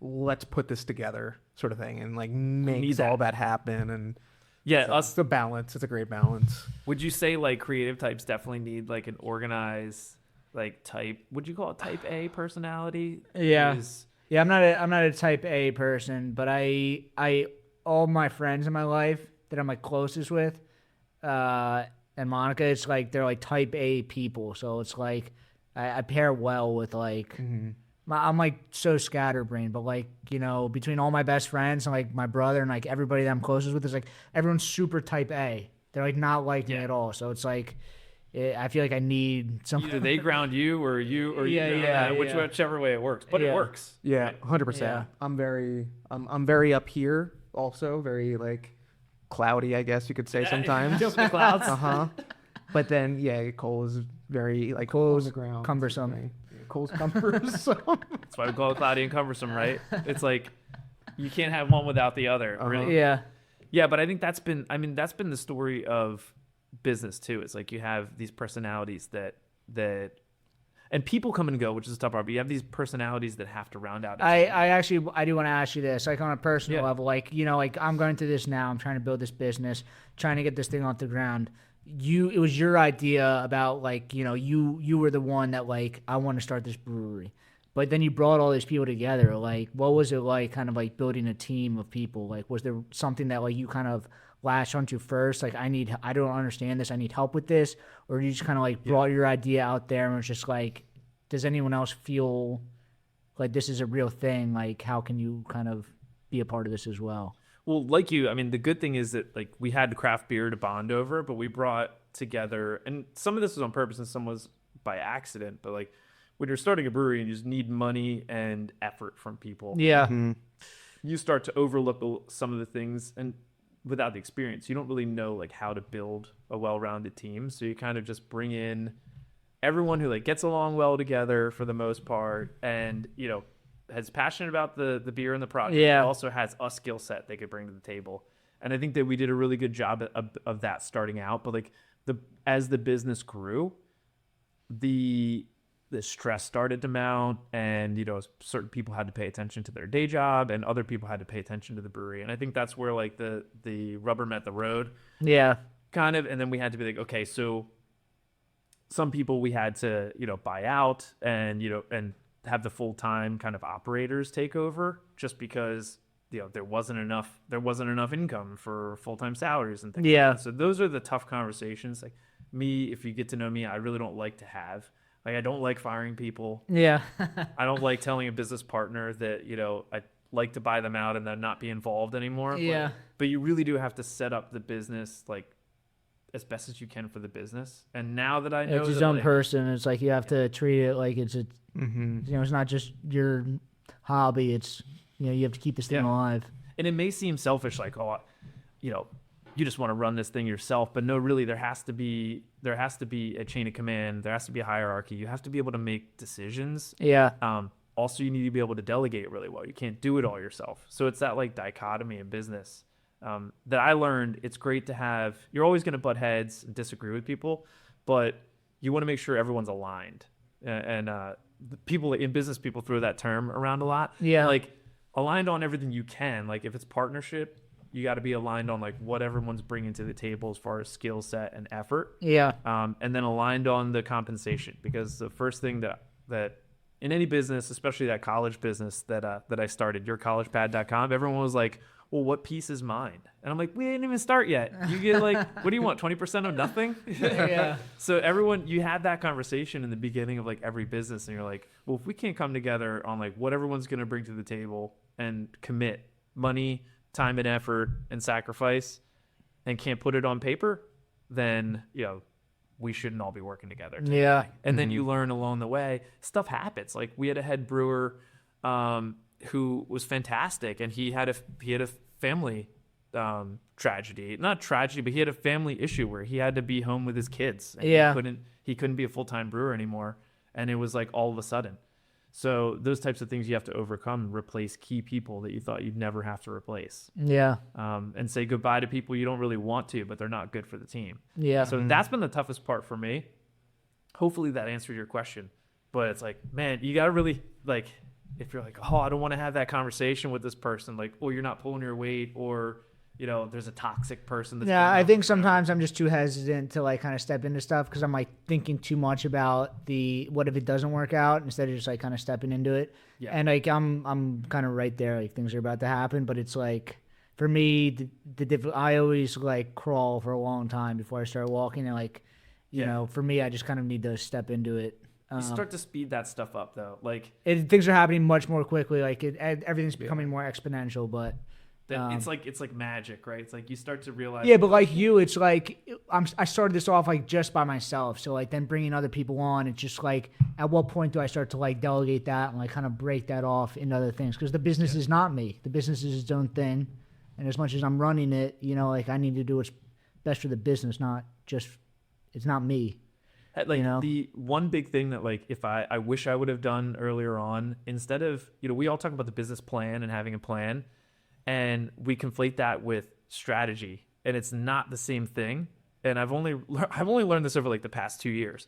let's put this together, sort of thing, and like makes all that happen. And Yeah, so it's a balance. It's a great balance. Would you say like creative types definitely need like an organized like type? Would you call it type A personality? Yeah. Is- Yeah, I'm not a type A person, but I all my friends in my life that I'm like closest with, and Monica, it's like they're like type A people. So it's like I pair well with like I'm like so scatterbrained, but like, you know, between all my best friends and like my brother and like everybody that I'm closest with is like everyone's super type A. They're like not like me at all. So it's like I feel like I need something. Either they ground you or whichever way it works. But it works. Yeah, 100%. Yeah. I'm very up here, also very like cloudy, I guess you could say sometimes. Jump in the clouds. But then Cole is very like Cole's on the ground. cumbersome. Right? Yeah, Cole's cumbersome. That's why we call it cloudy and cumbersome, right? It's like you can't have one without the other. Really. Yeah. Yeah, but I think that's been the story of business too. It's like you have these personalities that and people come and go, which is a tough part, but you have these personalities that have to round out. I do want to ask you this, like on a personal Yeah. level, like, you know, like I'm going through this now. I'm trying to build this business, trying to get this thing off the ground. It was your idea about like, you know, you were the one that like, I want to start this brewery. But then you brought all these people together. Like, what was it like kind of like building a team of people? Like, was there something that like you kind of latched onto first? Like, I don't understand this. I need help with this. Or you just kind of like brought your idea out there and was just like, does anyone else feel like this is a real thing? Like, how can you kind of be a part of this as well? Well, like you, I mean, the good thing is that like we had craft beer to bond over, but we brought together, and some of this was on purpose and some was by accident, but like when you're starting a brewery and you just need money and effort from people, Yeah. you start to overlook some of the things, and without the experience, you don't really know like how to build a well-rounded team. So you kind of just bring in everyone who like gets along well together for the most part, and you know, is passionate about the beer and the product. Yeah. But also has a skill set they could bring to the table. And I think that we did a really good job of that starting out. But like as the business grew, the stress started to mount, and you know, certain people had to pay attention to their day job and other people had to pay attention to the brewery. And I think that's where like the rubber met the road Yeah. kind of. And then we had to be like, okay, so some people we had to, you know, buy out and, you know, and have the full-time kind of operators take over, just because, you know, there wasn't enough income for full-time salaries and things. Yeah. Like that. So those are the tough conversations. Like me, if you get to know me, I really don't like to have. Like, I don't like firing people. Yeah. I don't like telling a business partner that, you know, I'd like to buy them out and then not be involved anymore. Yeah. But you really do have to set up the business, like, as best as you can for the business. And now that I know It's his that, own like, person. It's like you have to treat it like it's a, you know, it's not just your hobby. It's, you know, you have to keep this thing Yeah. alive. and it may seem selfish, like, oh, you know, you just want to run this thing yourself, but no, really, there has to be a chain of command. There has to be a hierarchy. You have to be able to make decisions. Yeah. Also, you need to be able to delegate really well. You can't do it all yourself. So it's that like dichotomy in business that I learned. It's great to have. You're always going to butt heads and disagree with people, but you want to make sure everyone's aligned. And people in business, people throw that term around a lot. Yeah. Like aligned on everything you can. Like if it's partnership, you got to be aligned on like what everyone's bringing to the table as far as skill set and effort. Yeah. And then aligned on the compensation, because the first thing that in any business, especially that college business that I started, yourcollegepad.com, everyone was like, well, what piece is mine? And I'm like, we didn't even start yet. You get like, what do you want? 20% of nothing? Yeah. So everyone, you had that conversation in the beginning of like every business, and you're like, well, if we can't come together on like what everyone's going to bring to the table and commit money, time and effort and sacrifice, and can't put it on paper, then, you know, we shouldn't all be working together. Yeah. And then you learn along the way, stuff happens. Like we had a head brewer who was fantastic, and he had a family tragedy. Not tragedy, but he had a family issue where he had to be home with his kids. And Yeah. he couldn't be a full-time brewer anymore, and it was like all of a sudden. So those types of things you have to overcome, replace key people that you thought you'd never have to replace, Yeah. and say goodbye to people you don't really want to, but they're not good for the team. Yeah. So that's been the toughest part for me. Hopefully that answered your question. But it's like, man, you got to really, like, if you're like, oh, I don't want to have that conversation with this person, like, or you're not pulling your weight, or, you know, there's a toxic person. That's Yeah, been I up. think sometimes I'm just too hesitant to like kind of step into stuff because I'm like thinking too much about the what if it doesn't work out instead of just like kind of stepping into it. Yeah. And like I'm kind of right there, like things are about to happen, but it's like for me I always like crawl for a long time before I start walking, and like you Yeah. know, for me I just kind of need to step into it. You start to speed that stuff up, though. Like, Things are happening much more quickly. Like everything's becoming more exponential, but. it's like magic, right? It's like you start to realize. Yeah, but like you, it's like I started this off like just by myself. So like then bringing other people on, it's just like at what point do I start to like delegate that and like kind of break that off into other things? Because the business is not me. The business is its own thing, and as much as I'm running it, you know, like I need to do what's best for the business, not just it's not me. Like, you know? the one big thing that like if I wish I would have done earlier on, instead of, you know, we all talk about the business plan and having a plan, and we conflate that with strategy, and it's not the same thing. And I've only learned this over like the past 2 years.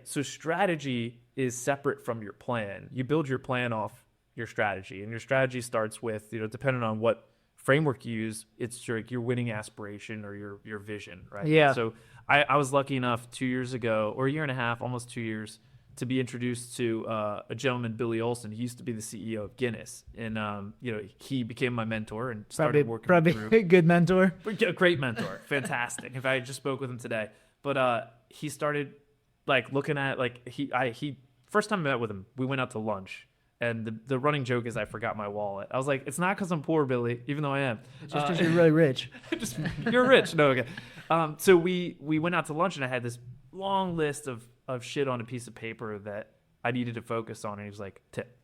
So strategy is separate from your plan. You build your plan off your strategy, and your strategy starts with, depending on what framework you use, it's your winning aspiration or your vision, right? Yeah. So I was lucky enough 2 years ago, or a year and a half, almost 2 years, to be introduced to a gentleman, Billy Olson. He used to be the CEO of Guinness, and he became my mentor and started working with the group. A good mentor. A great mentor, fantastic. In fact, I just spoke with him today. But he started looking at he first time I met with him, we went out to lunch, and the running joke is I forgot my wallet. I was like, it's not because I'm poor, Billy, even though I am. Just because you're really rich. You're rich. No, okay. So we went out to lunch, and I had this long list of shit on a piece of paper that I needed to focus on, and he was like, Tip.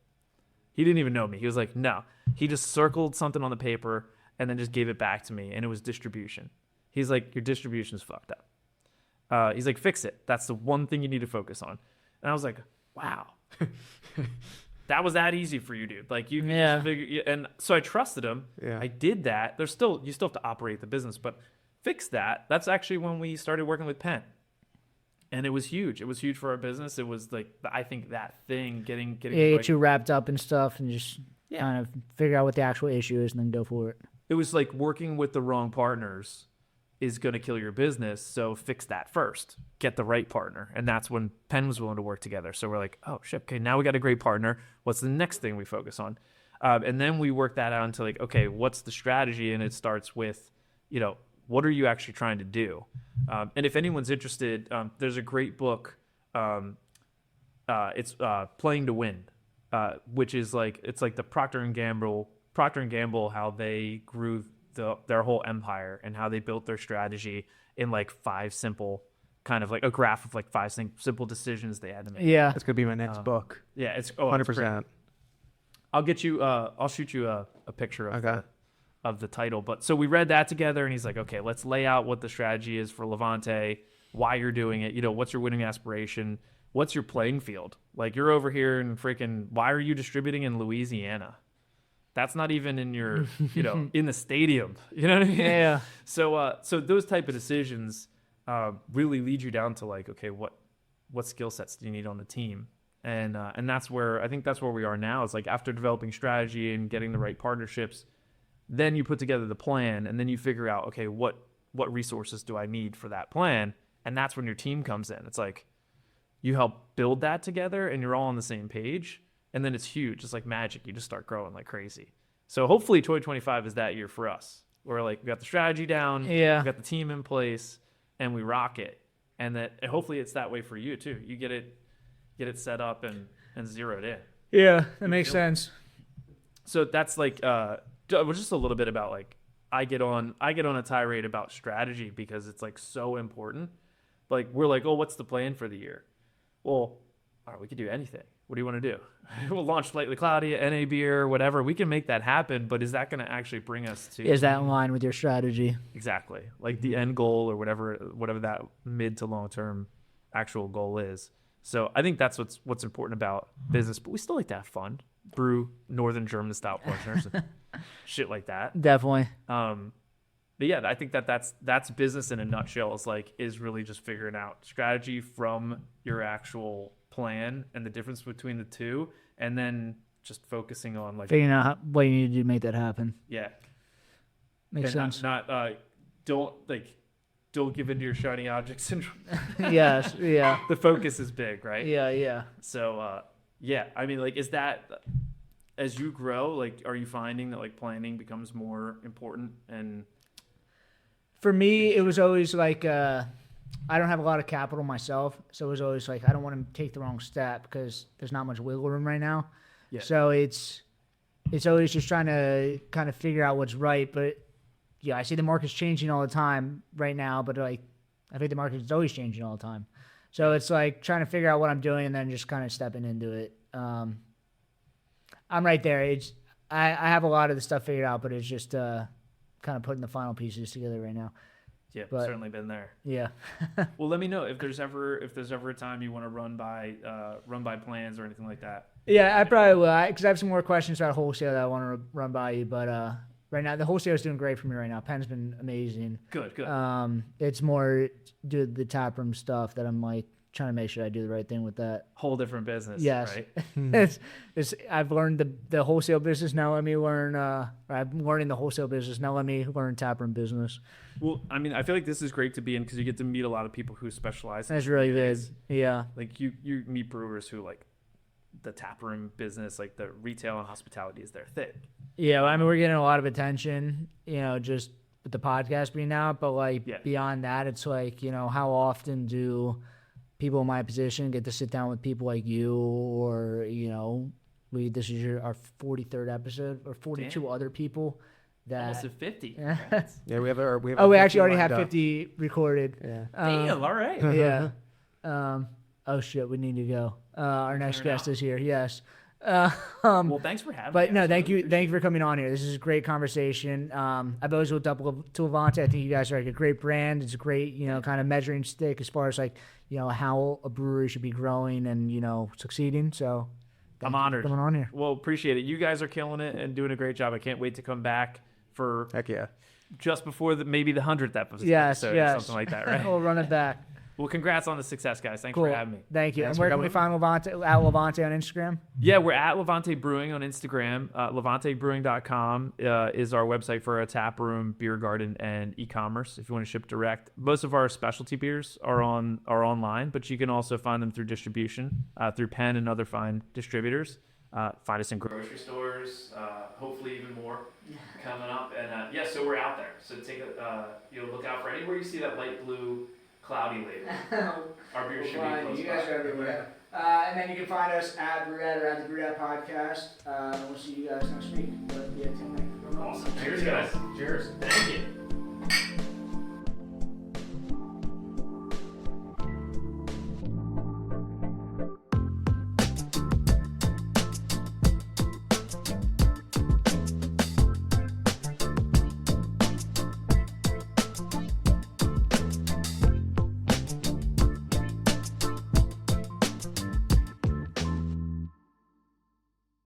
He didn't even know me. He was like, no. He just circled something on the paper and then just gave it back to me, and it was distribution. He's like, your distribution's fucked up. He's like, fix it. That's the one thing you need to focus on. And I was like, wow. That was that easy for you, dude. Like, you can just figure. And so I trusted him. Yeah. I did that. You still have to operate the business, but fix that. That's actually when we started working with Penn. And it was huge. It was huge for our business. It was I think that thing getting get you wrapped up and stuff, and just kind of figure out what the actual issue is, and then go for it. It was like working with the wrong partners is going to kill your business. So fix that first. Get the right partner. And that's when Penn was willing to work together. So we're like, oh shit, okay, now we got a great partner. What's the next thing we focus on? And then we work that out into okay, what's the strategy? And it starts with, what are you actually trying to do? And if anyone's interested, there's a great book. It's Playing to Win, which is it's like the Procter and Gamble, how they grew their whole empire and how they built their strategy in 5 simple, kind of a graph of 5 simple decisions they had to make. Yeah, that's gonna be my next book. Yeah, it's 100%. I'll get you. I'll shoot you a picture of the title. But so we read that together, and he's like, okay, let's lay out what the strategy is for LeVante, why you're doing it. What's your winning aspiration? What's your playing field? You're over here in why are you distributing in Louisiana? That's not even in your, in the stadium. You know what I mean? Yeah. So those type of decisions really lead you down to okay, what skill sets do you need on the team? And that's where I think that's where we are now. Is after developing strategy and getting the right partnerships, then you put together the plan, and then you figure out, okay, what resources do I need for that plan? And that's when your team comes in. It's you help build that together, and you're all on the same page, and then it's huge. It's like magic. You just start growing like crazy. So hopefully 2025 is that year for us. Where we got the strategy down, we got the team in place, and we rock it. And hopefully it's that way for you too. You get it set up and zeroed in. Yeah, that makes sense. So that's just a little bit about I get on a tirade about strategy because it's so important. We're oh, what's the plan for the year? Well, all right, we could do anything. What do you want to do? We'll launch Slightly Cloudy, NA beer, whatever. We can make that happen, but is that going to actually bring us to? Is that in line with your strategy? Exactly, the end goal or whatever that mid to long term actual goal is. So I think that's what's important about business, but we still like to have fun. Brew Northern German style Pilsners and shit like that. Definitely. But yeah, I think that's business in a nutshell. Is really just figuring out strategy from your actual plan and the difference between the two, and then just focusing on figuring out what you need to do to make that happen. Yeah, makes sense. Don't give into your shiny object syndrome. Yes, yeah. The focus is big, right? Yeah. So yeah, I mean, is that as you grow, are you finding that planning becomes more important? And for me, it was always I don't have a lot of capital myself, so it was always I don't want to take the wrong step because there's not much wiggle room right now. Yeah. So it's always just trying to kind of figure out what's right. But yeah, I see the market's changing all the time right now, but I think the market is always changing all the time. So it's trying to figure out what I'm doing and then just kind of stepping into it. I'm right there. I have a lot of the stuff figured out, but it's just kind of putting the final pieces together right now. Yeah, but, certainly been there. Yeah. Well, let me know if there's ever a time you want to run by plans or anything like that. Yeah, I probably will, because I have some more questions about wholesale that I want to run by you. But right now, the wholesale is doing great for me right now. Penn's been amazing. Good. It's more the taproom stuff that I'm trying to make sure I do the right thing with that. Whole different business. Yes. Right? I've learned the wholesale business. Now let me learn. I'm learning the wholesale business. Now let me learn taproom business. Well, I mean, I feel like this is great to be in because you get to meet a lot of people who specialize. That's really good. Yeah. Like you meet brewers who like the taproom business, like the retail and hospitality is their thing. Yeah. I mean, we're getting a lot of attention, just with the podcast being out, but like beyond that, it's like, how often do people in my position get to sit down with people like you or, this is our 43rd episode or 42 other people that almost at 50. Yeah, we have we actually already have 50 recorded. Yeah. Damn, all right. Yeah. Oh shit, we need to go. Our next guest is here. Yes. Well, thanks for having me. But no, thank you for coming on here. This is a great conversation. I've always looked up to LeVante. I think you guys are like a great brand. It's a great, kind of measuring stick as far as like, how a brewery should be growing and, succeeding. So I'm honored coming on here. Well, appreciate it. You guys are killing it and doing a great job. I can't wait to come back for heck yeah, just before maybe the 100th episode. Yes. Or something like that, right? We'll run it back. Well, congrats on the success, guys. Thanks Cool. for having me. Thank you. Thanks and where for can we coming. find LeVante? At LeVante on Instagram? Yeah, we're at LeVante Brewing on Instagram. LeVanteBrewing.com is our website for a tap room, beer garden, and e-commerce if you want to ship direct. Most of our specialty beers are online, but you can also find them through distribution, through Penn and other fine distributors. Find us in grocery stores, hopefully even more coming up. And so we're out there. So take look out for anywhere you see that light blue Cloudy label. Our beer should be close You by. guys are everywhere. And then you can find us at Brewette or at the Brewette Podcast. And we'll see you guys next week. But, Tim, thank you very much. Awesome. Cheers, guys. Cheers. Thank you.